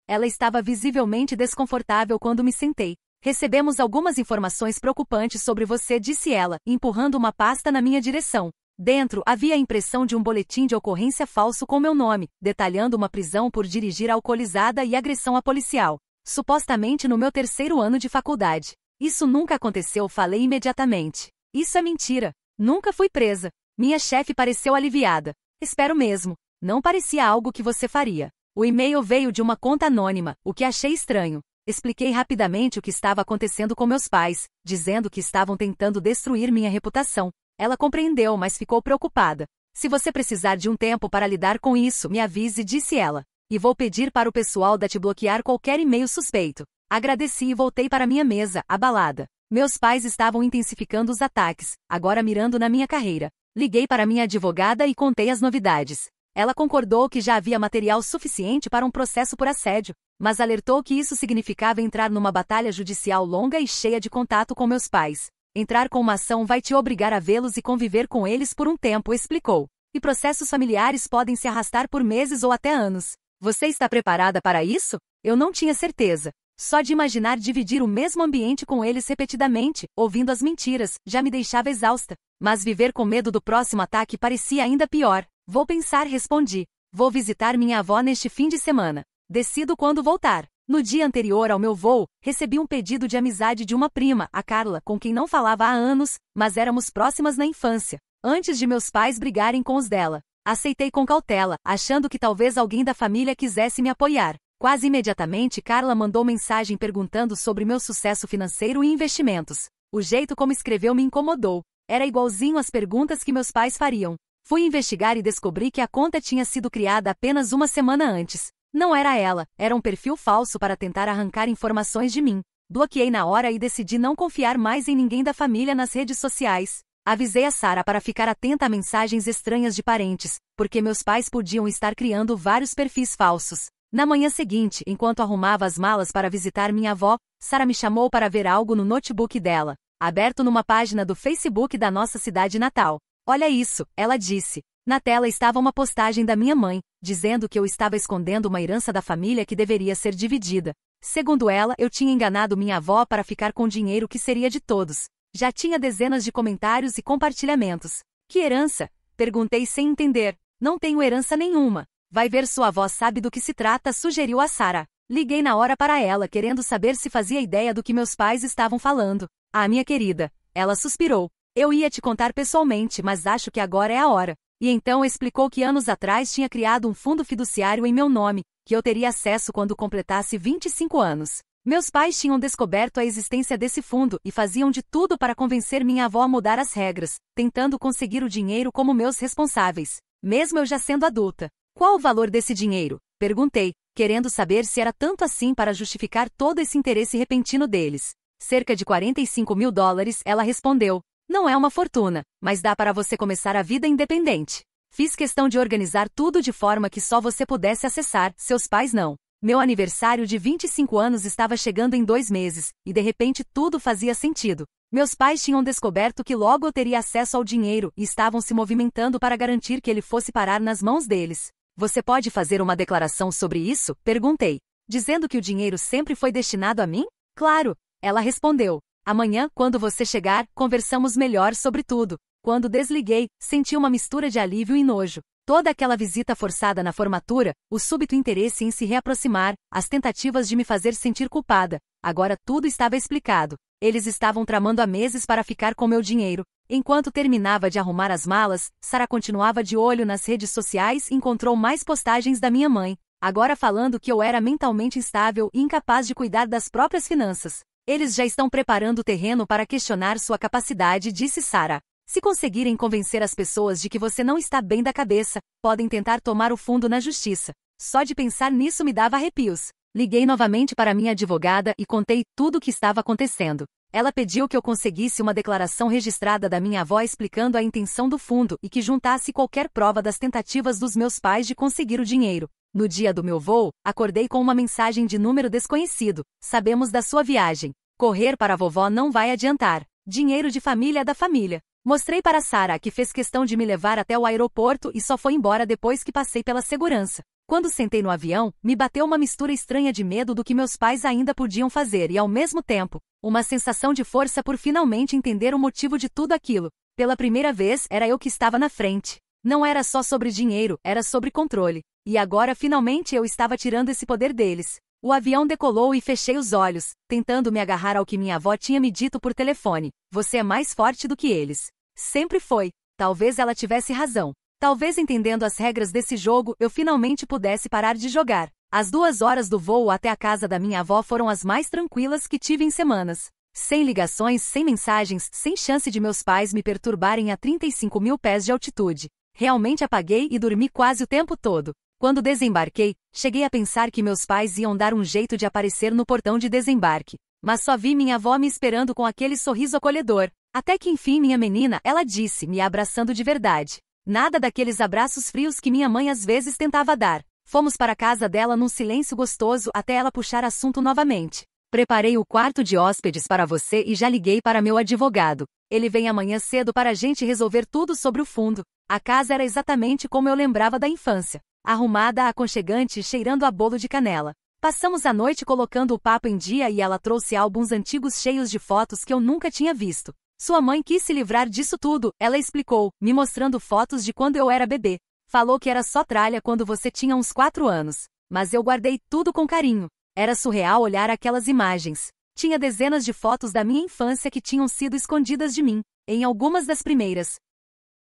Ela estava visivelmente desconfortável quando me sentei. "Recebemos algumas informações preocupantes sobre você", disse ela, empurrando uma pasta na minha direção. Dentro, havia a impressão de um boletim de ocorrência falso com meu nome, detalhando uma prisão por dirigir alcoolizada e agressão a policial. Supostamente no meu 3º ano de faculdade. "Isso nunca aconteceu", falei imediatamente. "Isso é mentira. Nunca fui presa." Minha chefe pareceu aliviada. "Espero mesmo. Não parecia algo que você faria." O e-mail veio de uma conta anônima, o que achei estranho. Expliquei rapidamente o que estava acontecendo com meus pais, dizendo que estavam tentando destruir minha reputação. Ela compreendeu, mas ficou preocupada. "Se você precisar de um tempo para lidar com isso, me avise", disse ela. "E vou pedir para o pessoal da te bloquear qualquer e-mail suspeito." Agradeci e voltei para minha mesa, abalada. Meus pais estavam intensificando os ataques, agora mirando na minha carreira. Liguei para minha advogada e contei as novidades. Ela concordou que já havia material suficiente para um processo por assédio, mas alertou que isso significava entrar numa batalha judicial longa e cheia de contato com meus pais. "Entrar com uma ação vai te obrigar a vê-los e conviver com eles por um tempo", explicou. "E processos familiares podem se arrastar por meses ou até anos. Você está preparada para isso?" Eu não tinha certeza. Só de imaginar dividir o mesmo ambiente com eles repetidamente, ouvindo as mentiras, já me deixava exausta. Mas viver com medo do próximo ataque parecia ainda pior. "Vou pensar", respondi. "Vou visitar minha avó neste fim de semana. Decido quando voltar." No dia anterior ao meu voo, recebi um pedido de amizade de uma prima, a Carla, com quem não falava há anos, mas éramos próximas na infância, antes de meus pais brigarem com os dela. Aceitei com cautela, achando que talvez alguém da família quisesse me apoiar. Quase imediatamente, Carla mandou mensagem perguntando sobre meu sucesso financeiro e investimentos. O jeito como escreveu me incomodou. Era igualzinho às perguntas que meus pais fariam. Fui investigar e descobri que a conta tinha sido criada apenas uma semana antes. Não era ela, era um perfil falso para tentar arrancar informações de mim. Bloqueei na hora e decidi não confiar mais em ninguém da família nas redes sociais. Avisei a Sara para ficar atenta a mensagens estranhas de parentes, porque meus pais podiam estar criando vários perfis falsos. Na manhã seguinte, enquanto arrumava as malas para visitar minha avó, Sara me chamou para ver algo no notebook dela, aberto numa página do Facebook da nossa cidade natal. "Olha isso", ela disse. Na tela estava uma postagem da minha mãe, dizendo que eu estava escondendo uma herança da família que deveria ser dividida. Segundo ela, eu tinha enganado minha avó para ficar com dinheiro que seria de todos. Já tinha dezenas de comentários e compartilhamentos. "Que herança?", perguntei sem entender. "Não tenho herança nenhuma." "Vai ver, sua avó sabe do que se trata", sugeriu a Sara. Liguei na hora para ela, querendo saber se fazia ideia do que meus pais estavam falando. "Ah, minha querida", ela suspirou. "Eu ia te contar pessoalmente, mas acho que agora é a hora." E então explicou que anos atrás tinha criado um fundo fiduciário em meu nome, que eu teria acesso quando completasse 25 anos. Meus pais tinham descoberto a existência desse fundo e faziam de tudo para convencer minha avó a mudar as regras, tentando conseguir o dinheiro como meus responsáveis, mesmo eu já sendo adulta. Qual o valor desse dinheiro? Perguntei, querendo saber se era tanto assim para justificar todo esse interesse repentino deles. Cerca de $45.000, ela respondeu. Não é uma fortuna, mas dá para você começar a vida independente. Fiz questão de organizar tudo de forma que só você pudesse acessar, seus pais não. Meu aniversário de 25 anos estava chegando em 2 meses, e de repente tudo fazia sentido. Meus pais tinham descoberto que logo eu teria acesso ao dinheiro e estavam se movimentando para garantir que ele fosse parar nas mãos deles. Você pode fazer uma declaração sobre isso? Perguntei. Dizendo que o dinheiro sempre foi destinado a mim? Claro, ela respondeu. Amanhã, quando você chegar, conversamos melhor sobre tudo. Quando desliguei, senti uma mistura de alívio e nojo. Toda aquela visita forçada na formatura, o súbito interesse em se reaproximar, as tentativas de me fazer sentir culpada. Agora tudo estava explicado. Eles estavam tramando há meses para ficar com meu dinheiro. Enquanto terminava de arrumar as malas, Sarah continuava de olho nas redes sociais e encontrou mais postagens da minha mãe, agora falando que eu era mentalmente instável e incapaz de cuidar das próprias finanças. Eles já estão preparando o terreno para questionar sua capacidade, disse Sarah. Se conseguirem convencer as pessoas de que você não está bem da cabeça, podem tentar tomar o fundo na justiça. Só de pensar nisso me dava arrepios. Liguei novamente para minha advogada e contei tudo o que estava acontecendo. Ela pediu que eu conseguisse uma declaração registrada da minha avó explicando a intenção do fundo e que juntasse qualquer prova das tentativas dos meus pais de conseguir o dinheiro. No dia do meu voo, acordei com uma mensagem de número desconhecido. Sabemos da sua viagem. Correr para a vovó não vai adiantar. Dinheiro de família é da família. Mostrei para Sarah, que fez questão de me levar até o aeroporto e só foi embora depois que passei pela segurança. Quando sentei no avião, me bateu uma mistura estranha de medo do que meus pais ainda podiam fazer e, ao mesmo tempo, uma sensação de força por finalmente entender o motivo de tudo aquilo. Pela primeira vez, era eu que estava na frente. Não era só sobre dinheiro, era sobre controle. E agora, finalmente, eu estava tirando esse poder deles. O avião decolou e fechei os olhos, tentando me agarrar ao que minha avó tinha me dito por telefone. Você é mais forte do que eles. Sempre foi. Talvez ela tivesse razão. Talvez entendendo as regras desse jogo, eu finalmente pudesse parar de jogar. As 2 horas do voo até a casa da minha avó foram as mais tranquilas que tive em semanas. Sem ligações, sem mensagens, sem chance de meus pais me perturbarem a 35.000 pés de altitude. Realmente apaguei e dormi quase o tempo todo. Quando desembarquei, cheguei a pensar que meus pais iam dar um jeito de aparecer no portão de desembarque. Mas só vi minha avó me esperando com aquele sorriso acolhedor. Até que enfim minha menina, ela disse, me abraçando de verdade. Nada daqueles abraços frios que minha mãe às vezes tentava dar. Fomos para a casa dela num silêncio gostoso até ela puxar assunto novamente. Preparei o quarto de hóspedes para você e já liguei para meu advogado. Ele vem amanhã cedo para a gente resolver tudo sobre o fundo. A casa era exatamente como eu lembrava da infância. Arrumada, aconchegante e cheirando a bolo de canela. Passamos a noite colocando o papo em dia e ela trouxe álbuns antigos cheios de fotos que eu nunca tinha visto. Sua mãe quis se livrar disso tudo, ela explicou, me mostrando fotos de quando eu era bebê. Falou que era só tralha quando você tinha uns 4 anos. Mas eu guardei tudo com carinho. Era surreal olhar aquelas imagens. Tinha dezenas de fotos da minha infância que tinham sido escondidas de mim, em algumas das primeiras.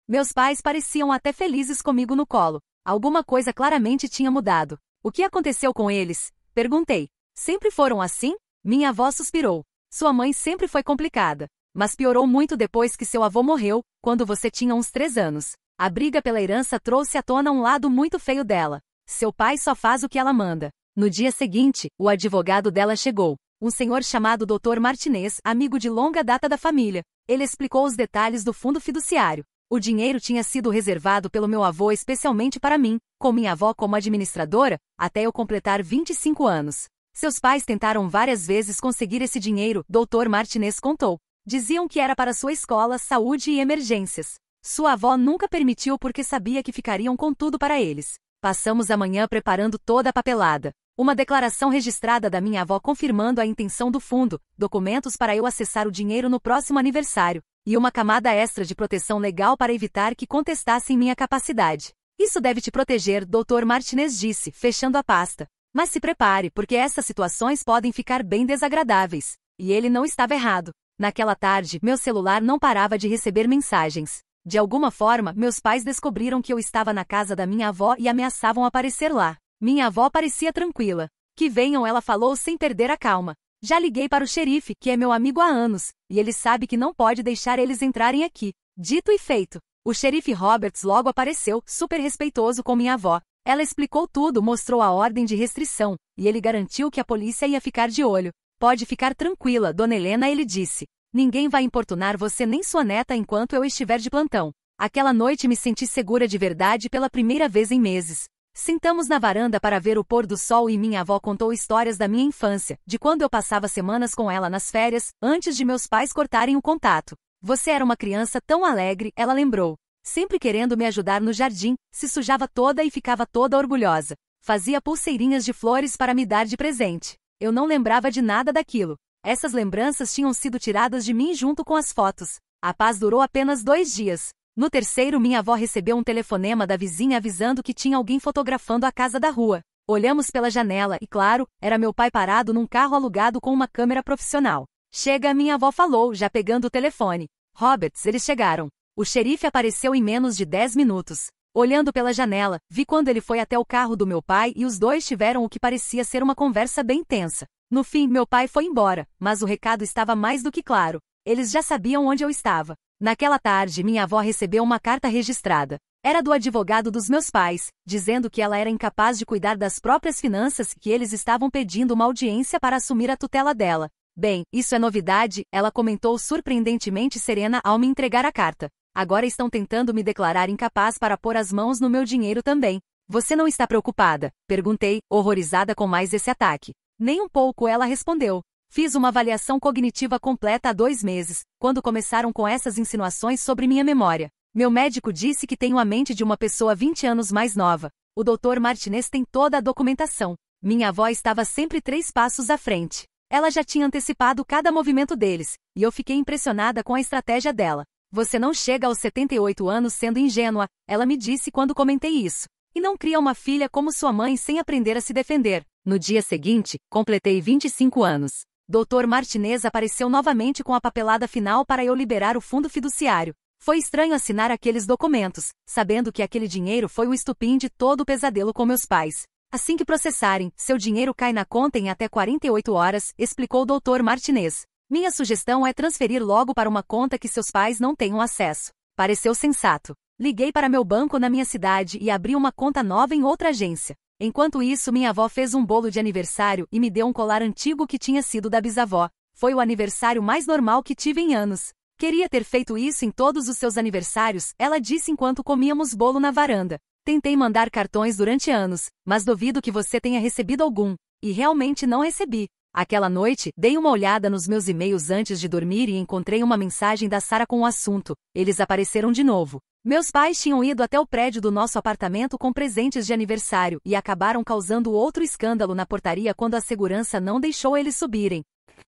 Meus pais pareciam até felizes comigo no colo. Alguma coisa claramente tinha mudado. O que aconteceu com eles? Perguntei. Sempre foram assim? Minha avó suspirou. Sua mãe sempre foi complicada. Mas piorou muito depois que seu avô morreu, quando você tinha uns 3 anos. A briga pela herança trouxe à tona um lado muito feio dela. Seu pai só faz o que ela manda. No dia seguinte, o advogado dela chegou. Um senhor chamado Dr. Martinez, amigo de longa data da família. Ele explicou os detalhes do fundo fiduciário. O dinheiro tinha sido reservado pelo meu avô especialmente para mim, com minha avó como administradora, até eu completar 25 anos. Seus pais tentaram várias vezes conseguir esse dinheiro, Dr. Martinez contou. Diziam que era para sua escola, saúde e emergências. Sua avó nunca permitiu porque sabia que ficariam com tudo para eles. Passamos a manhã preparando toda a papelada. Uma declaração registrada da minha avó confirmando a intenção do fundo, documentos para eu acessar o dinheiro no próximo aniversário, e uma camada extra de proteção legal para evitar que contestassem minha capacidade. Isso deve te proteger, Dr. Martinez disse, fechando a pasta. Mas se prepare, porque essas situações podem ficar bem desagradáveis. E ele não estava errado. Naquela tarde, meu celular não parava de receber mensagens. De alguma forma, meus pais descobriram que eu estava na casa da minha avó e ameaçavam aparecer lá. Minha avó parecia tranquila. Que venham, ela falou sem perder a calma. Já liguei para o xerife, que é meu amigo há anos, e ele sabe que não pode deixar eles entrarem aqui. Dito e feito. O xerife Roberts logo apareceu, super respeitoso com minha avó. Ela explicou tudo, mostrou a ordem de restrição, e ele garantiu que a polícia ia ficar de olho. Pode ficar tranquila, dona Helena, ele disse. Ninguém vai importunar você nem sua neta enquanto eu estiver de plantão. Aquela noite me senti segura de verdade pela primeira vez em meses. Sentamos na varanda para ver o pôr do sol e minha avó contou histórias da minha infância, de quando eu passava semanas com ela nas férias, antes de meus pais cortarem o contato. Você era uma criança tão alegre, ela lembrou. Sempre querendo me ajudar no jardim, se sujava toda e ficava toda orgulhosa. Fazia pulseirinhas de flores para me dar de presente. Eu não lembrava de nada daquilo. Essas lembranças tinham sido tiradas de mim junto com as fotos. A paz durou apenas 2 dias. No terceiro, minha avó recebeu um telefonema da vizinha avisando que tinha alguém fotografando a casa da rua. Olhamos pela janela e, claro, era meu pai parado num carro alugado com uma câmera profissional. Chega, minha avó falou, já pegando o telefone. Roberts, eles chegaram. O xerife apareceu em menos de 10 minutos. Olhando pela janela, vi quando ele foi até o carro do meu pai e os dois tiveram o que parecia ser uma conversa bem tensa. No fim, meu pai foi embora, mas o recado estava mais do que claro. Eles já sabiam onde eu estava. Naquela tarde, minha avó recebeu uma carta registrada. Era do advogado dos meus pais, dizendo que ela era incapaz de cuidar das próprias finanças e que eles estavam pedindo uma audiência para assumir a tutela dela. Bem, isso é novidade, ela comentou surpreendentemente serena ao me entregar a carta. Agora estão tentando me declarar incapaz para pôr as mãos no meu dinheiro também. Você não está preocupada? Perguntei, horrorizada com mais esse ataque. Nem um pouco, ela respondeu. Fiz uma avaliação cognitiva completa há 2 meses, quando começaram com essas insinuações sobre minha memória. Meu médico disse que tenho a mente de uma pessoa 20 anos mais nova. O Dr. Martinez tem toda a documentação. Minha avó estava sempre 3 passos à frente. Ela já tinha antecipado cada movimento deles, e eu fiquei impressionada com a estratégia dela. Você não chega aos 78 anos sendo ingênua, ela me disse quando comentei isso. E não cria uma filha como sua mãe sem aprender a se defender. No dia seguinte, completei 25 anos. Dr. Martinez apareceu novamente com a papelada final para eu liberar o fundo fiduciário. Foi estranho assinar aqueles documentos, sabendo que aquele dinheiro foi o estupim de todo o pesadelo com meus pais. Assim que processarem, seu dinheiro cai na conta em até 48 horas, explicou o Dr. Martinez. Minha sugestão é transferir logo para uma conta que seus pais não tenham acesso. Pareceu sensato. Liguei para meu banco na minha cidade e abri uma conta nova em outra agência. Enquanto isso, minha avó fez um bolo de aniversário e me deu um colar antigo que tinha sido da bisavó. Foi o aniversário mais normal que tive em anos. Queria ter feito isso em todos os seus aniversários, ela disse enquanto comíamos bolo na varanda. Tentei mandar cartões durante anos, mas duvido que você tenha recebido algum. E realmente não recebi. Aquela noite, dei uma olhada nos meus e-mails antes de dormir e encontrei uma mensagem da Sarah com o assunto. Eles apareceram de novo. Meus pais tinham ido até o prédio do nosso apartamento com presentes de aniversário e acabaram causando outro escândalo na portaria quando a segurança não deixou eles subirem.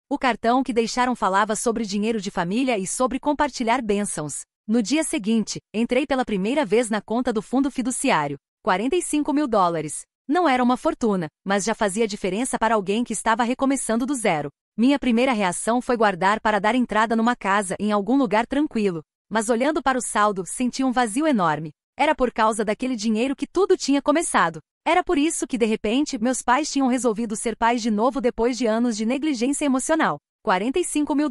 O cartão que deixaram falava sobre dinheiro de família e sobre compartilhar bênçãos. No dia seguinte, entrei pela primeira vez na conta do fundo fiduciário. $45 mil. Não era uma fortuna, mas já fazia diferença para alguém que estava recomeçando do zero. Minha primeira reação foi guardar para dar entrada numa casa em algum lugar tranquilo. Mas olhando para o saldo, senti um vazio enorme. Era por causa daquele dinheiro que tudo tinha começado. Era por isso que, de repente, meus pais tinham resolvido ser pais de novo depois de anos de negligência emocional. $45 mil.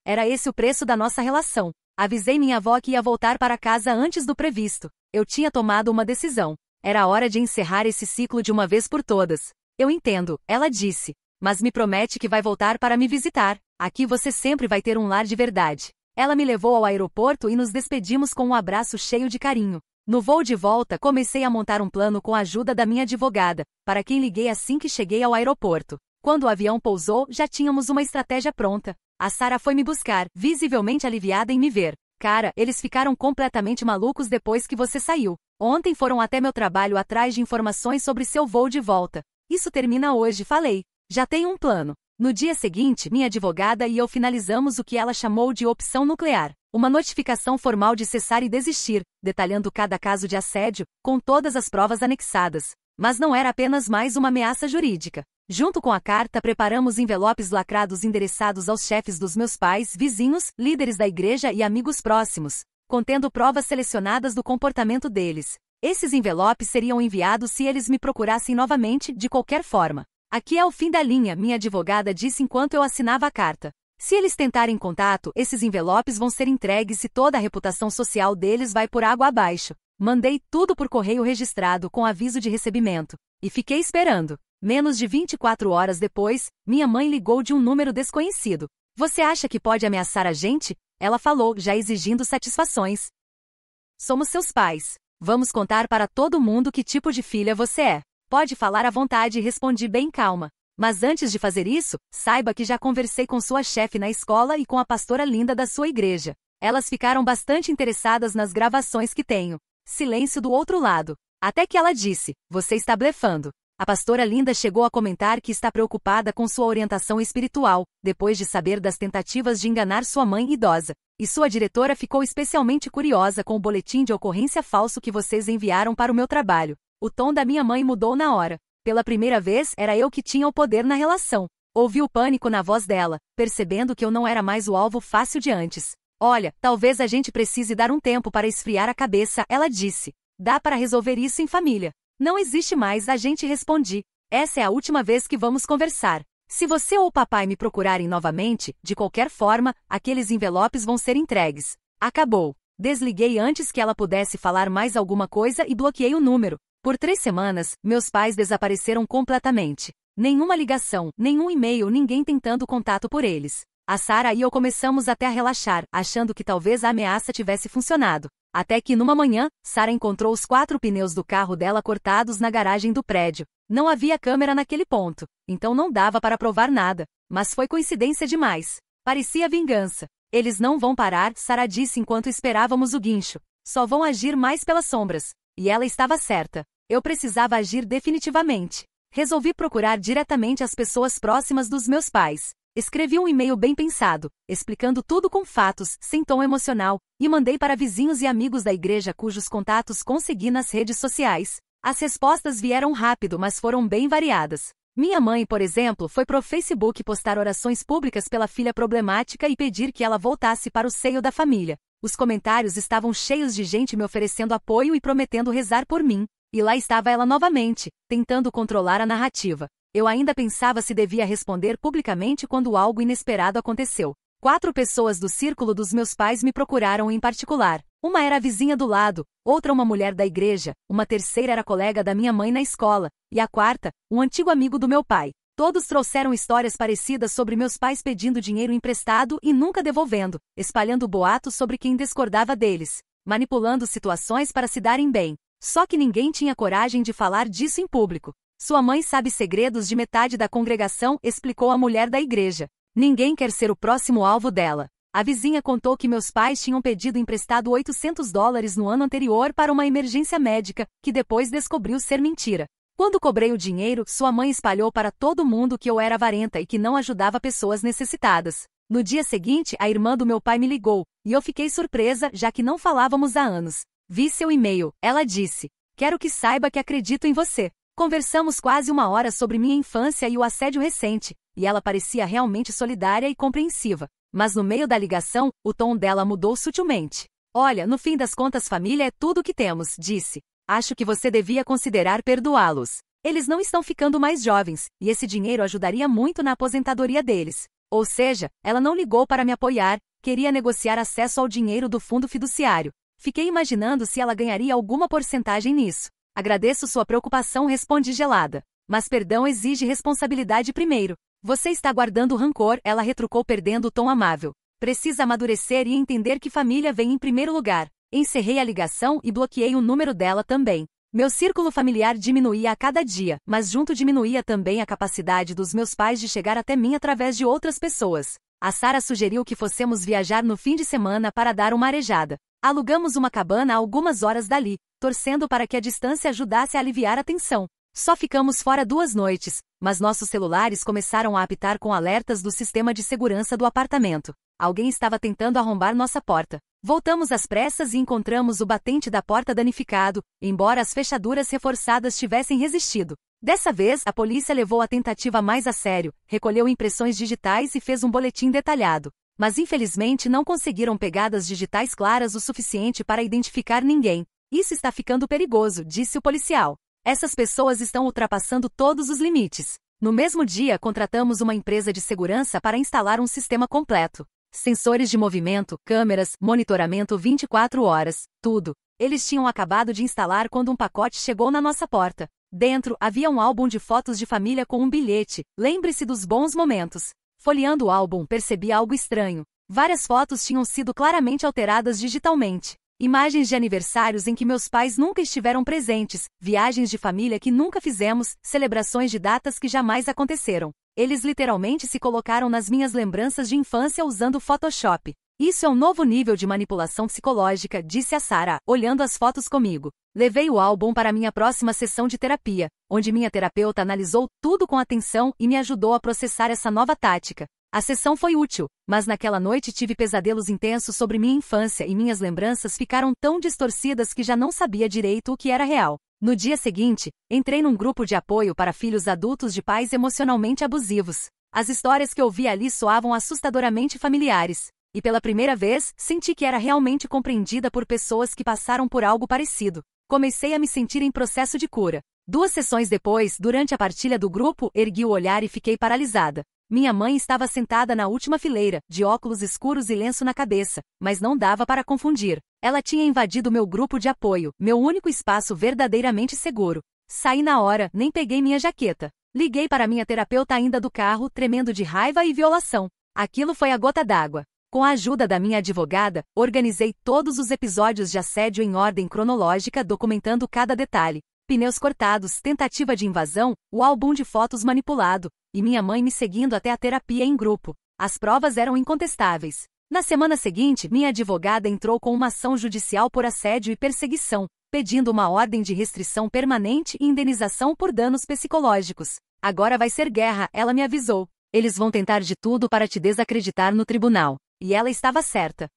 Era esse o preço da nossa relação. Avisei minha avó que ia voltar para casa antes do previsto. Eu tinha tomado uma decisão. Era hora de encerrar esse ciclo de uma vez por todas. Eu entendo, ela disse. Mas me promete que vai voltar para me visitar. Aqui você sempre vai ter um lar de verdade. Ela me levou ao aeroporto e nos despedimos com um abraço cheio de carinho. No voo de volta, comecei a montar um plano com a ajuda da minha advogada, para quem liguei assim que cheguei ao aeroporto. Quando o avião pousou, já tínhamos uma estratégia pronta. A Sarah foi me buscar, visivelmente aliviada em me ver. Cara, eles ficaram completamente malucos depois que você saiu. Ontem foram até meu trabalho atrás de informações sobre seu voo de volta. Isso termina hoje, falei. Já tenho um plano. No dia seguinte, minha advogada e eu finalizamos o que ela chamou de opção nuclear. Uma notificação formal de cessar e desistir, detalhando cada caso de assédio, com todas as provas anexadas. Mas não era apenas mais uma ameaça jurídica. Junto com a carta, preparamos envelopes lacrados endereçados aos chefes dos meus pais, vizinhos, líderes da igreja e amigos próximos. contendo provas selecionadas do comportamento deles. Esses envelopes seriam enviados se eles me procurassem novamente, de qualquer forma. Aqui é o fim da linha, minha advogada disse enquanto eu assinava a carta. Se eles tentarem contato, esses envelopes vão ser entregues e toda a reputação social deles vai por água abaixo. Mandei tudo por correio registrado com aviso de recebimento. E fiquei esperando. Menos de 24 horas depois, minha mãe ligou de um número desconhecido. Você acha que pode ameaçar a gente? Ela falou, já exigindo satisfações. Somos seus pais. Vamos contar para todo mundo que tipo de filha você é. Pode falar à vontade, respondi bem calma. Mas antes de fazer isso, saiba que já conversei com sua chefe na escola e com a pastora Linda da sua igreja. Elas ficaram bastante interessadas nas gravações que tenho. Silêncio do outro lado. Até que ela disse, você está blefando. A pastora Linda chegou a comentar que está preocupada com sua orientação espiritual, depois de saber das tentativas de enganar sua mãe idosa. E sua diretora ficou especialmente curiosa com o boletim de ocorrência falso que vocês enviaram para o meu trabalho. O tom da minha mãe mudou na hora. Pela primeira vez, era eu que tinha o poder na relação. Ouvi o pânico na voz dela, percebendo que eu não era mais o alvo fácil de antes. Olha, talvez a gente precise dar um tempo para esfriar a cabeça, ela disse. Dá para resolver isso em família. Não existe mais, a gente respondi. Essa é a última vez que vamos conversar. Se você ou o papai me procurarem novamente, de qualquer forma, aqueles envelopes vão ser entregues. Acabou. Desliguei antes que ela pudesse falar mais alguma coisa e bloqueei o número. Por 3 semanas, meus pais desapareceram completamente. Nenhuma ligação, nenhum e-mail, ninguém tentando contato por eles. A Sarah e eu começamos até a relaxar, achando que talvez a ameaça tivesse funcionado. Até que numa manhã, Sarah encontrou os 4 pneus do carro dela cortados na garagem do prédio. Não havia câmera naquele ponto, então não dava para provar nada. Mas foi coincidência demais. Parecia vingança. Eles não vão parar, Sarah disse enquanto esperávamos o guincho. Só vão agir mais pelas sombras. E ela estava certa. Eu precisava agir definitivamente. Resolvi procurar diretamente as pessoas próximas dos meus pais. Escrevi um e-mail bem pensado, explicando tudo com fatos, sem tom emocional, e mandei para vizinhos e amigos da igreja cujos contatos consegui nas redes sociais. As respostas vieram rápido, mas foram bem variadas. Minha mãe, por exemplo, foi pro Facebook postar orações públicas pela filha problemática e pedir que ela voltasse para o seio da família. Os comentários estavam cheios de gente me oferecendo apoio e prometendo rezar por mim. E lá estava ela novamente, tentando controlar a narrativa. Eu ainda pensava se devia responder publicamente quando algo inesperado aconteceu. 4 pessoas do círculo dos meus pais me procuraram em particular. Uma era a vizinha do lado, outra uma mulher da igreja, uma terceira era colega da minha mãe na escola, e a quarta, um antigo amigo do meu pai. Todos trouxeram histórias parecidas sobre meus pais pedindo dinheiro emprestado e nunca devolvendo, espalhando boatos sobre quem discordava deles, manipulando situações para se darem bem. Só que ninguém tinha coragem de falar disso em público. Sua mãe sabe segredos de metade da congregação, explicou a mulher da igreja. Ninguém quer ser o próximo alvo dela. A vizinha contou que meus pais tinham pedido emprestado $800 no ano anterior para uma emergência médica, que depois descobriu ser mentira. Quando cobrei o dinheiro, sua mãe espalhou para todo mundo que eu era avarenta e que não ajudava pessoas necessitadas. No dia seguinte, a irmã do meu pai me ligou, e eu fiquei surpresa, já que não falávamos há anos. Vi seu e-mail, ela disse. Quero que saiba que acredito em você. Conversamos quase 1 hora sobre minha infância e o assédio recente, e ela parecia realmente solidária e compreensiva. Mas no meio da ligação, o tom dela mudou sutilmente. Olha, no fim das contas família é tudo o que temos, disse. Acho que você devia considerar perdoá-los. Eles não estão ficando mais jovens, e esse dinheiro ajudaria muito na aposentadoria deles. Ou seja, ela não ligou para me apoiar, queria negociar acesso ao dinheiro do fundo fiduciário. Fiquei imaginando se ela ganharia alguma porcentagem nisso. Agradeço sua preocupação, respondi gelada. Mas perdão exige responsabilidade primeiro. Você está guardando rancor, ela retrucou perdendo o tom amável. Precisa amadurecer e entender que família vem em primeiro lugar. Encerrei a ligação e bloqueei o número dela também. Meu círculo familiar diminuía a cada dia, mas junto diminuía também a capacidade dos meus pais de chegar até mim através de outras pessoas. A Sarah sugeriu que fossemos viajar no fim de semana para dar uma arejada. Alugamos uma cabana a algumas horas dali, torcendo para que a distância ajudasse a aliviar a tensão. Só ficamos fora 2 noites, mas nossos celulares começaram a apitar com alertas do sistema de segurança do apartamento. Alguém estava tentando arrombar nossa porta. Voltamos às pressas e encontramos o batente da porta danificado, embora as fechaduras reforçadas tivessem resistido. Dessa vez, a polícia levou a tentativa mais a sério, recolheu impressões digitais e fez um boletim detalhado. mas infelizmente não conseguiram pegadas digitais claras o suficiente para identificar ninguém. Isso está ficando perigoso, disse o policial. Essas pessoas estão ultrapassando todos os limites. No mesmo dia, contratamos uma empresa de segurança para instalar um sistema completo. Sensores de movimento, câmeras, monitoramento 24 horas, tudo. Eles tinham acabado de instalar quando um pacote chegou na nossa porta. Dentro, havia um álbum de fotos de família com um bilhete. Lembre-se dos bons momentos. Folheando o álbum, percebi algo estranho. Várias fotos tinham sido claramente alteradas digitalmente. Imagens de aniversários em que meus pais nunca estiveram presentes, viagens de família que nunca fizemos, celebrações de datas que jamais aconteceram. Eles literalmente se colocaram nas minhas lembranças de infância usando Photoshop. Isso é um novo nível de manipulação psicológica, disse a Sarah, olhando as fotos comigo. Levei o álbum para minha próxima sessão de terapia, onde minha terapeuta analisou tudo com atenção e me ajudou a processar essa nova tática. A sessão foi útil, mas naquela noite tive pesadelos intensos sobre minha infância e minhas lembranças ficaram tão distorcidas que já não sabia direito o que era real. No dia seguinte, entrei num grupo de apoio para filhos adultos de pais emocionalmente abusivos. As histórias que ouvi ali soavam assustadoramente familiares. E pela primeira vez, senti que era realmente compreendida por pessoas que passaram por algo parecido. Comecei a me sentir em processo de cura. 2 sessões depois, durante a partilha do grupo, ergui o olhar e fiquei paralisada. Minha mãe estava sentada na última fileira, de óculos escuros e lenço na cabeça, mas não dava para confundir. Ela tinha invadido meu grupo de apoio, meu único espaço verdadeiramente seguro. Saí na hora, nem peguei minha jaqueta. Liguei para minha terapeuta ainda do carro, tremendo de raiva e violação. Aquilo foi a gota d'água. Com a ajuda da minha advogada, organizei todos os episódios de assédio em ordem cronológica, documentando cada detalhe. Pneus cortados, tentativa de invasão, o álbum de fotos manipulado, e minha mãe me seguindo até a terapia em grupo. As provas eram incontestáveis. Na semana seguinte, minha advogada entrou com uma ação judicial por assédio e perseguição, pedindo uma ordem de restrição permanente e indenização por danos psicológicos. Agora vai ser guerra, ela me avisou. Eles vão tentar de tudo para te desacreditar no tribunal. E ela estava certa.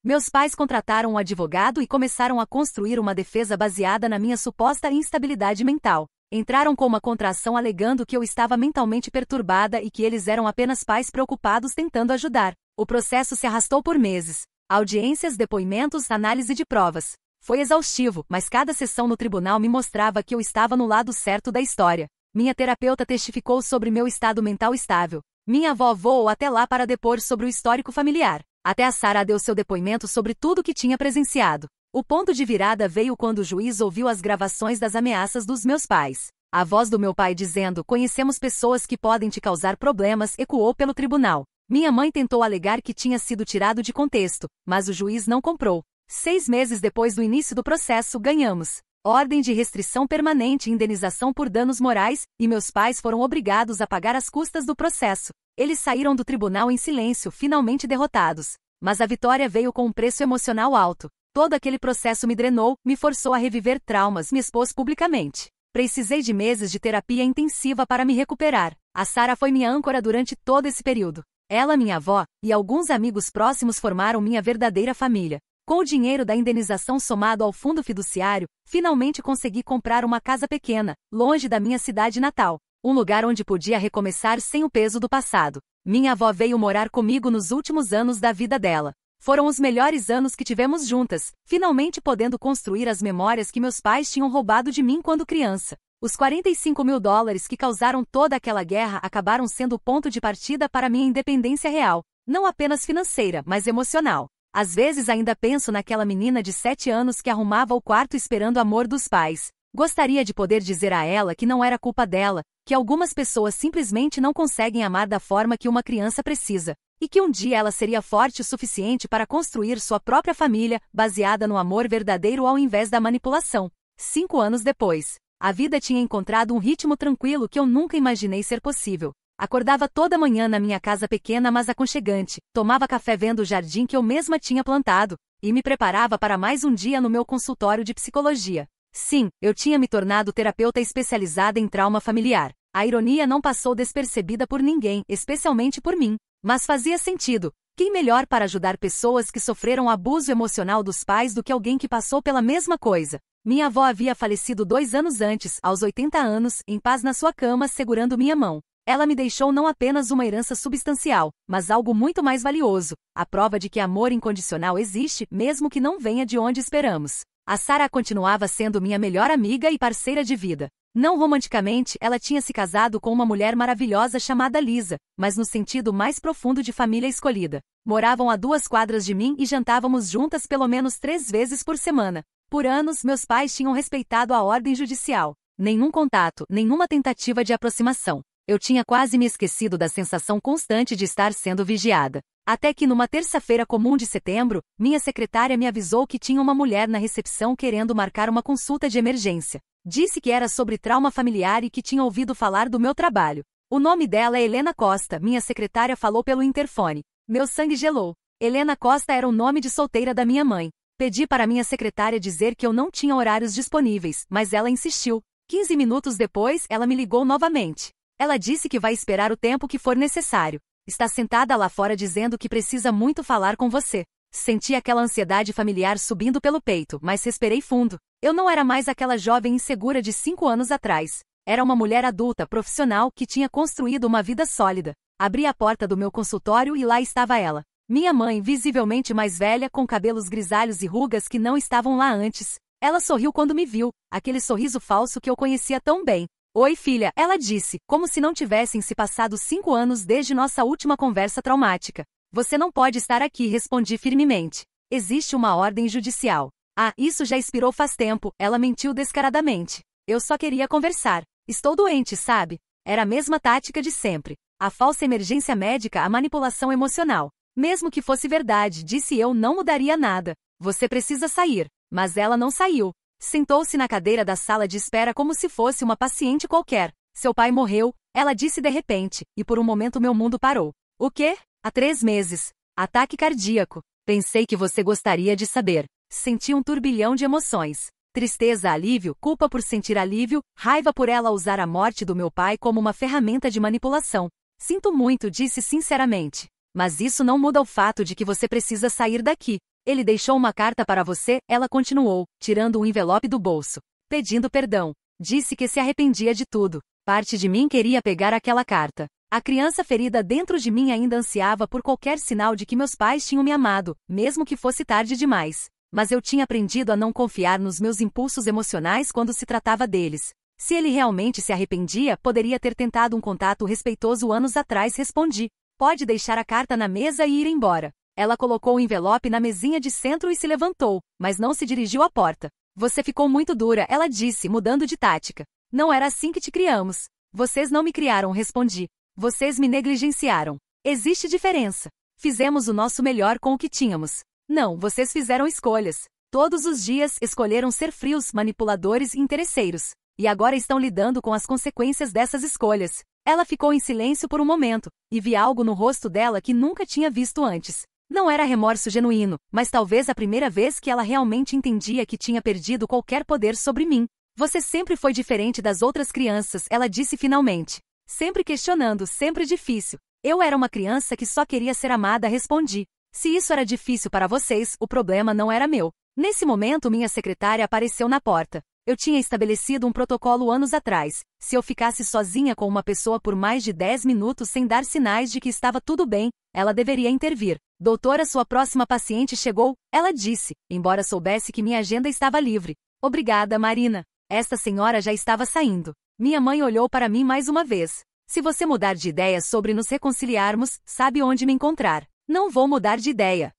Meus pais contrataram um advogado e começaram a construir uma defesa baseada na minha suposta instabilidade mental. Entraram com uma contração alegando que eu estava mentalmente perturbada e que eles eram apenas pais preocupados tentando ajudar. O processo se arrastou por meses. Audiências, depoimentos, análise de provas. Foi exaustivo, mas cada sessão no tribunal me mostrava que eu estava no lado certo da história. Minha terapeuta testificou sobre meu estado mental estável. Minha avó voou até lá para depor sobre o histórico familiar. Até a Sarah deu seu depoimento sobre tudo o que tinha presenciado. O ponto de virada veio quando o juiz ouviu as gravações das ameaças dos meus pais. A voz do meu pai dizendo: "Conhecemos pessoas que podem te causar problemas", ecoou pelo tribunal. Minha mãe tentou alegar que tinha sido tirado de contexto, mas o juiz não comprou. 6 meses depois do início do processo, ganhamos ordem de restrição permanente e indenização por danos morais, e meus pais foram obrigados a pagar as custas do processo. Eles saíram do tribunal em silêncio, finalmente derrotados. Mas a vitória veio com um preço emocional alto. Todo aquele processo me drenou, me forçou a reviver traumas, me expôs publicamente. Precisei de meses de terapia intensiva para me recuperar. A Sarah foi minha âncora durante todo esse período. Ela, minha avó, e alguns amigos próximos formaram minha verdadeira família. Com o dinheiro da indenização somado ao fundo fiduciário, finalmente consegui comprar uma casa pequena, longe da minha cidade natal. Um lugar onde podia recomeçar sem o peso do passado. Minha avó veio morar comigo nos últimos anos da vida dela. Foram os melhores anos que tivemos juntas, finalmente podendo construir as memórias que meus pais tinham roubado de mim quando criança. Os $45.000 que causaram toda aquela guerra acabaram sendo o ponto de partida para minha independência real, não apenas financeira, mas emocional. Às vezes ainda penso naquela menina de 7 anos que arrumava o quarto esperando o amor dos pais. Gostaria de poder dizer a ela que não era culpa dela, que algumas pessoas simplesmente não conseguem amar da forma que uma criança precisa, e que um dia ela seria forte o suficiente para construir sua própria família, baseada no amor verdadeiro ao invés da manipulação. 5 anos depois, a vida tinha encontrado um ritmo tranquilo que eu nunca imaginei ser possível. Acordava toda manhã na minha casa pequena mas aconchegante, tomava café vendo o jardim que eu mesma tinha plantado, e me preparava para mais um dia no meu consultório de psicologia. Sim, eu tinha me tornado terapeuta especializada em trauma familiar. A ironia não passou despercebida por ninguém, especialmente por mim. Mas fazia sentido. Quem melhor para ajudar pessoas que sofreram abuso emocional dos pais do que alguém que passou pela mesma coisa? Minha avó havia falecido 2 anos antes, aos 80 anos, em paz na sua cama, segurando minha mão. Ela me deixou não apenas uma herança substancial, mas algo muito mais valioso, a prova de que amor incondicional existe, mesmo que não venha de onde esperamos. A Sarah continuava sendo minha melhor amiga e parceira de vida. Não romanticamente, ela tinha se casado com uma mulher maravilhosa chamada Lisa, mas no sentido mais profundo de família escolhida. Moravam a 2 quadras de mim e jantávamos juntas pelo menos 3 vezes por semana. Por anos, meus pais tinham respeitado a ordem judicial. Nenhum contato, nenhuma tentativa de aproximação. Eu tinha quase me esquecido da sensação constante de estar sendo vigiada. Até que numa terça-feira comum de setembro, minha secretária me avisou que tinha uma mulher na recepção querendo marcar uma consulta de emergência. Disse que era sobre trauma familiar e que tinha ouvido falar do meu trabalho. O nome dela é Helena Costa, minha secretária falou pelo interfone. Meu sangue gelou. Helena Costa era o nome de solteira da minha mãe. Pedi para minha secretária dizer que eu não tinha horários disponíveis, mas ela insistiu. 15 minutos depois, ela me ligou novamente. Ela disse que vai esperar o tempo que for necessário. Está sentada lá fora dizendo que precisa muito falar com você. Senti aquela ansiedade familiar subindo pelo peito, mas respirei fundo. Eu não era mais aquela jovem insegura de 5 anos atrás. Era uma mulher adulta, profissional, que tinha construído uma vida sólida. Abri a porta do meu consultório e lá estava ela. Minha mãe, visivelmente mais velha, com cabelos grisalhos e rugas que não estavam lá antes. Ela sorriu quando me viu, aquele sorriso falso que eu conhecia tão bem. Oi, filha, ela disse, como se não tivessem se passado 5 anos desde nossa última conversa traumática. Você não pode estar aqui, respondi firmemente. Existe uma ordem judicial. Ah, isso já expirou faz tempo, ela mentiu descaradamente. Eu só queria conversar. Estou doente, sabe? Era a mesma tática de sempre. A falsa emergência médica, a manipulação emocional. Mesmo que fosse verdade, disse eu, não mudaria nada. Você precisa sair. Mas ela não saiu. Sentou-se na cadeira da sala de espera como se fosse uma paciente qualquer. Seu pai morreu, ela disse de repente, e por um momento meu mundo parou. O quê? Há 3 meses. Ataque cardíaco. Pensei que você gostaria de saber. Senti um turbilhão de emoções. Tristeza, alívio, culpa por sentir alívio, raiva por ela usar a morte do meu pai como uma ferramenta de manipulação. Sinto muito, disse sinceramente. Mas isso não muda o fato de que você precisa sair daqui. Ele deixou uma carta para você, ela continuou, tirando um envelope do bolso. Pedindo perdão. Disse que se arrependia de tudo. Parte de mim queria pegar aquela carta. A criança ferida dentro de mim ainda ansiava por qualquer sinal de que meus pais tinham me amado, mesmo que fosse tarde demais. Mas eu tinha aprendido a não confiar nos meus impulsos emocionais quando se tratava deles. Se ele realmente se arrependia, poderia ter tentado um contato respeitoso anos atrás, respondi. Pode deixar a carta na mesa e ir embora. Ela colocou o envelope na mesinha de centro e se levantou, mas não se dirigiu à porta. Você ficou muito dura, ela disse, mudando de tática. Não era assim que te criamos. Vocês não me criaram, respondi. Vocês me negligenciaram. Existe diferença. Fizemos o nosso melhor com o que tínhamos. Não, vocês fizeram escolhas. Todos os dias escolheram ser frios, manipuladores e interesseiros. E agora estão lidando com as consequências dessas escolhas. Ela ficou em silêncio por um momento, e vi algo no rosto dela que nunca tinha visto antes. Não era remorso genuíno, mas talvez a primeira vez que ela realmente entendia que tinha perdido qualquer poder sobre mim. Você sempre foi diferente das outras crianças, ela disse finalmente. Sempre questionando, sempre difícil. Eu era uma criança que só queria ser amada, respondi. Se isso era difícil para vocês, o problema não era meu. Nesse momento, minha secretária apareceu na porta. Eu tinha estabelecido um protocolo anos atrás. Se eu ficasse sozinha com uma pessoa por mais de 10 minutos sem dar sinais de que estava tudo bem, ela deveria intervir. Doutora, sua próxima paciente chegou, ela disse, embora soubesse que minha agenda estava livre. Obrigada, Marina. Esta senhora já estava saindo. Minha mãe olhou para mim mais uma vez. Se você mudar de ideia sobre nos reconciliarmos, sabe onde me encontrar. Não vou mudar de ideia.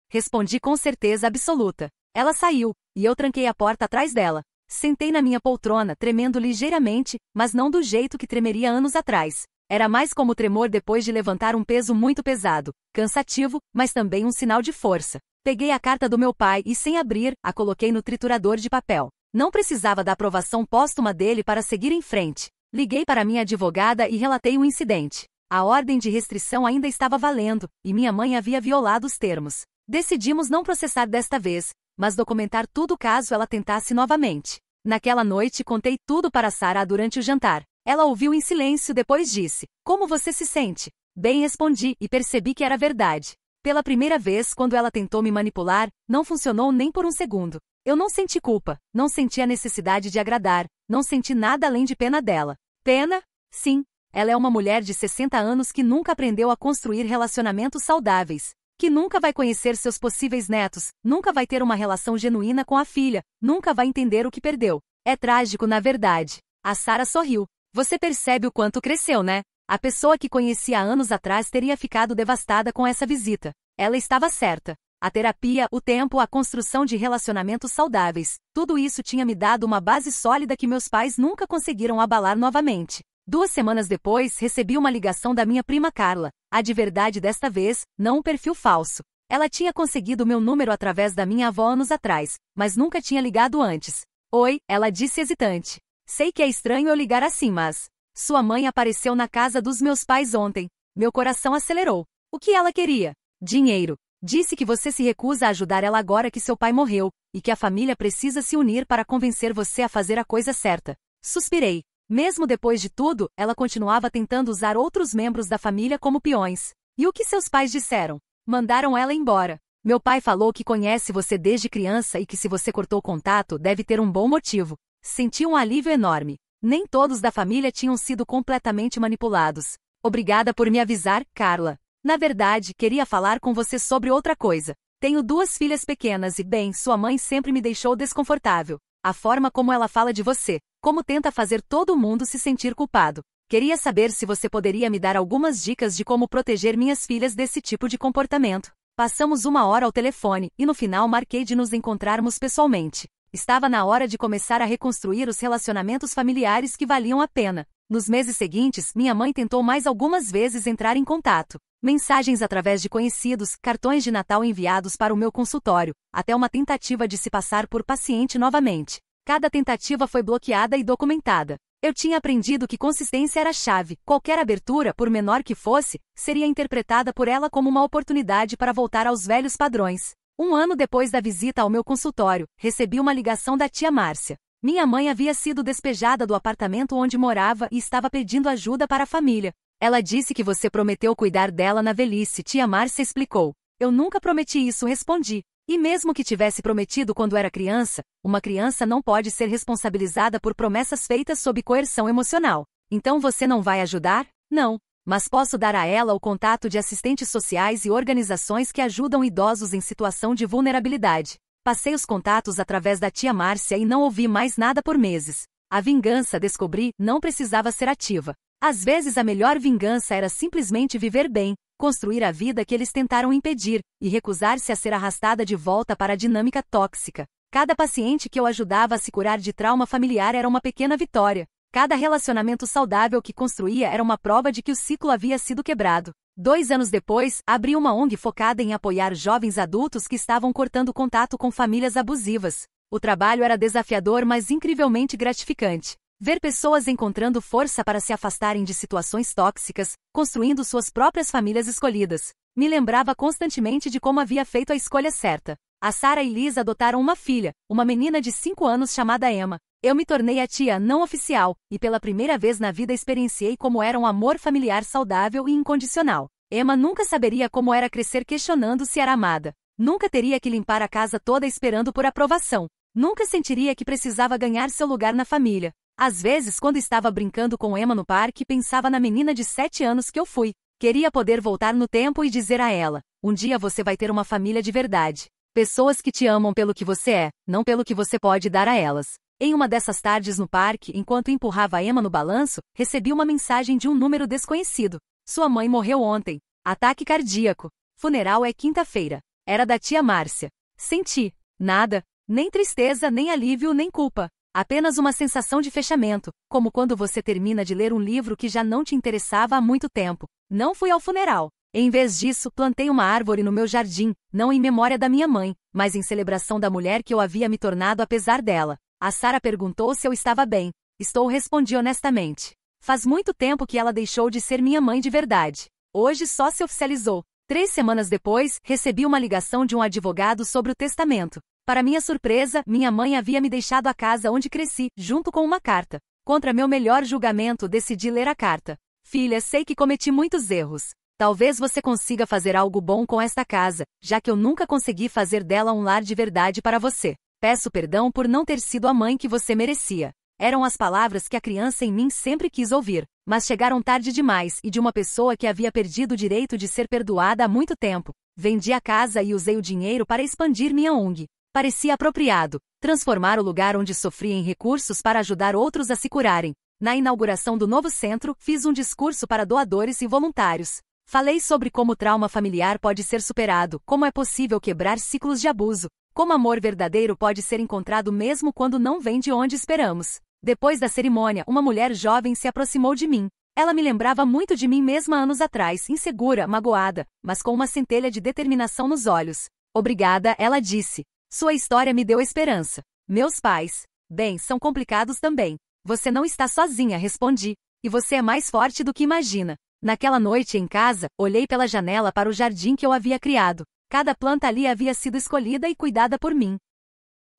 Respondi com certeza absoluta. Ela saiu, e eu tranquei a porta atrás dela. Sentei na minha poltrona, tremendo ligeiramente, mas não do jeito que tremeria anos atrás. Era mais como o tremor depois de levantar um peso muito pesado, cansativo, mas também um sinal de força. Peguei a carta do meu pai e, sem abrir, a coloquei no triturador de papel. Não precisava da aprovação póstuma dele para seguir em frente. Liguei para minha advogada e relatei o incidente. A ordem de restrição ainda estava valendo, e minha mãe havia violado os termos. Decidimos não processar desta vez, mas documentar tudo caso ela tentasse novamente. Naquela noite contei tudo para Sarah durante o jantar. Ela ouviu em silêncio, depois disse, como você se sente? Bem, respondi, e percebi que era verdade. Pela primeira vez, quando ela tentou me manipular, não funcionou nem por um segundo. Eu não senti culpa, não senti a necessidade de agradar, não senti nada além de pena dela. Pena? Sim, Ela é uma mulher de 60 anos que nunca aprendeu a construir relacionamentos saudáveis, que nunca vai conhecer seus possíveis netos, nunca vai ter uma relação genuína com a filha, nunca vai entender o que perdeu. É trágico, na verdade. A Sarah sorriu. Você percebe o quanto cresceu, né? A pessoa que conhecia há anos atrás teria ficado devastada com essa visita. Ela estava certa. A terapia, o tempo, a construção de relacionamentos saudáveis, tudo isso tinha me dado uma base sólida que meus pais nunca conseguiram abalar novamente. 2 semanas depois, recebi uma ligação da minha prima Carla. A de verdade desta vez, não um perfil falso. Ela tinha conseguido meu número através da minha avó anos atrás, mas nunca tinha ligado antes. Oi, ela disse hesitante. Sei que é estranho eu ligar assim, mas... Sua mãe apareceu na casa dos meus pais ontem. Meu coração acelerou. O que ela queria? Dinheiro. Disse que você se recusa a ajudar ela agora que seu pai morreu, e que a família precisa se unir para convencer você a fazer a coisa certa. Suspirei. Mesmo depois de tudo, ela continuava tentando usar outros membros da família como peões. E o que seus pais disseram? Mandaram ela embora. Meu pai falou que conhece você desde criança e que se você cortou o contato, deve ter um bom motivo. Senti um alívio enorme. Nem todos da família tinham sido completamente manipulados. Obrigada por me avisar, Carla. Na verdade, queria falar com você sobre outra coisa. Tenho 2 filhas pequenas e, bem, sua mãe sempre me deixou desconfortável. A forma como ela fala de você, como tenta fazer todo mundo se sentir culpado. Queria saber se você poderia me dar algumas dicas de como proteger minhas filhas desse tipo de comportamento. Passamos 1 hora ao telefone e no final marquei de nos encontrarmos pessoalmente. Estava na hora de começar a reconstruir os relacionamentos familiares que valiam a pena. Nos meses seguintes, minha mãe tentou mais algumas vezes entrar em contato. Mensagens através de conhecidos, cartões de Natal enviados para o meu consultório, até uma tentativa de se passar por paciente novamente. Cada tentativa foi bloqueada e documentada. Eu tinha aprendido que consistência era a chave. Qualquer abertura, por menor que fosse, seria interpretada por ela como uma oportunidade para voltar aos velhos padrões. 1 ano depois da visita ao meu consultório, recebi uma ligação da tia Márcia. Minha mãe havia sido despejada do apartamento onde morava e estava pedindo ajuda para a família. Ela disse que você prometeu cuidar dela na velhice, tia Márcia explicou. Eu nunca prometi isso, respondi. E mesmo que tivesse prometido quando era criança, uma criança não pode ser responsabilizada por promessas feitas sob coerção emocional. Então você não vai ajudar? Não. Mas posso dar a ela o contato de assistentes sociais e organizações que ajudam idosos em situação de vulnerabilidade. Passei os contatos através da tia Márcia e não ouvi mais nada por meses. A vingança, descobri, não precisava ser ativa. Às vezes a melhor vingança era simplesmente viver bem, construir a vida que eles tentaram impedir, e recusar-se a ser arrastada de volta para a dinâmica tóxica. Cada paciente que eu ajudava a se curar de trauma familiar era uma pequena vitória. Cada relacionamento saudável que construía era uma prova de que o ciclo havia sido quebrado. 2 anos depois, abri uma ONG focada em apoiar jovens adultos que estavam cortando contato com famílias abusivas. O trabalho era desafiador, mas incrivelmente gratificante. Ver pessoas encontrando força para se afastarem de situações tóxicas, construindo suas próprias famílias escolhidas. Me lembrava constantemente de como havia feito a escolha certa. A Sarah e Liz adotaram uma filha, uma menina de 5 anos chamada Emma. Eu me tornei a tia não oficial, e pela primeira vez na vida experienciei como era um amor familiar saudável e incondicional. Emma nunca saberia como era crescer questionando se era amada. Nunca teria que limpar a casa toda esperando por aprovação. Nunca sentiria que precisava ganhar seu lugar na família. Às vezes, quando estava brincando com Emma no parque, pensava na menina de 7 anos que eu fui. Queria poder voltar no tempo e dizer a ela: um dia você vai ter uma família de verdade. Pessoas que te amam pelo que você é, não pelo que você pode dar a elas. Em uma dessas tardes no parque, enquanto empurrava Emma no balanço, recebi uma mensagem de um número desconhecido. Sua mãe morreu ontem. Ataque cardíaco. Funeral é quinta-feira. Era da tia Márcia. Senti. Nada. Nem tristeza, nem alívio, nem culpa. Apenas uma sensação de fechamento, como quando você termina de ler um livro que já não te interessava há muito tempo. Não fui ao funeral. Em vez disso, plantei uma árvore no meu jardim, não em memória da minha mãe, mas em celebração da mulher que eu havia me tornado apesar dela. A Sarah perguntou se eu estava bem. Estou, respondi honestamente. Faz muito tempo que ela deixou de ser minha mãe de verdade. Hoje só se oficializou. 3 semanas depois, recebi uma ligação de um advogado sobre o testamento. Para minha surpresa, minha mãe havia me deixado a casa onde cresci, junto com uma carta. Contra meu melhor julgamento, decidi ler a carta. Filha, sei que cometi muitos erros. Talvez você consiga fazer algo bom com esta casa, já que eu nunca consegui fazer dela um lar de verdade para você. Peço perdão por não ter sido a mãe que você merecia. Eram as palavras que a criança em mim sempre quis ouvir. Mas chegaram tarde demais e de uma pessoa que havia perdido o direito de ser perdoada há muito tempo. Vendi a casa e usei o dinheiro para expandir minha ONG. Parecia apropriado transformar o lugar onde sofria em recursos para ajudar outros a se curarem. Na inauguração do novo centro, fiz um discurso para doadores e voluntários. Falei sobre como o trauma familiar pode ser superado, como é possível quebrar ciclos de abuso, como amor verdadeiro pode ser encontrado mesmo quando não vem de onde esperamos. Depois da cerimônia, uma mulher jovem se aproximou de mim. Ela me lembrava muito de mim mesma anos atrás, insegura, magoada, mas com uma centelha de determinação nos olhos. Obrigada, ela disse. Sua história me deu esperança. Meus pais, bem, são complicados também. Você não está sozinha, respondi. E você é mais forte do que imagina. Naquela noite em casa, olhei pela janela para o jardim que eu havia criado. Cada planta ali havia sido escolhida e cuidada por mim.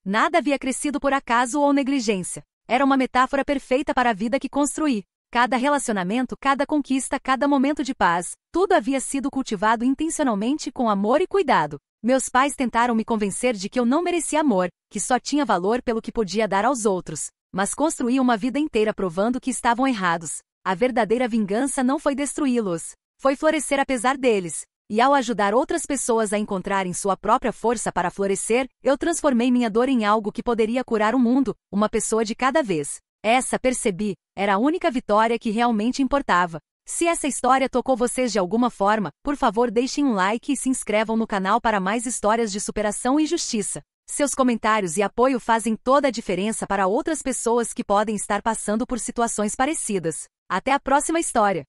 Nada havia crescido por acaso ou negligência. Era uma metáfora perfeita para a vida que construí. Cada relacionamento, cada conquista, cada momento de paz, tudo havia sido cultivado intencionalmente com amor e cuidado. Meus pais tentaram me convencer de que eu não merecia amor, que só tinha valor pelo que podia dar aos outros. Mas construí uma vida inteira provando que estavam errados. A verdadeira vingança não foi destruí-los, foi florescer apesar deles. E ao ajudar outras pessoas a encontrarem sua própria força para florescer, eu transformei minha dor em algo que poderia curar o mundo, uma pessoa de cada vez. Essa, percebi, era a única vitória que realmente importava. Se essa história tocou vocês de alguma forma, por favor deixem um like e se inscrevam no canal para mais histórias de superação e justiça. Seus comentários e apoio fazem toda a diferença para outras pessoas que podem estar passando por situações parecidas. Até a próxima história!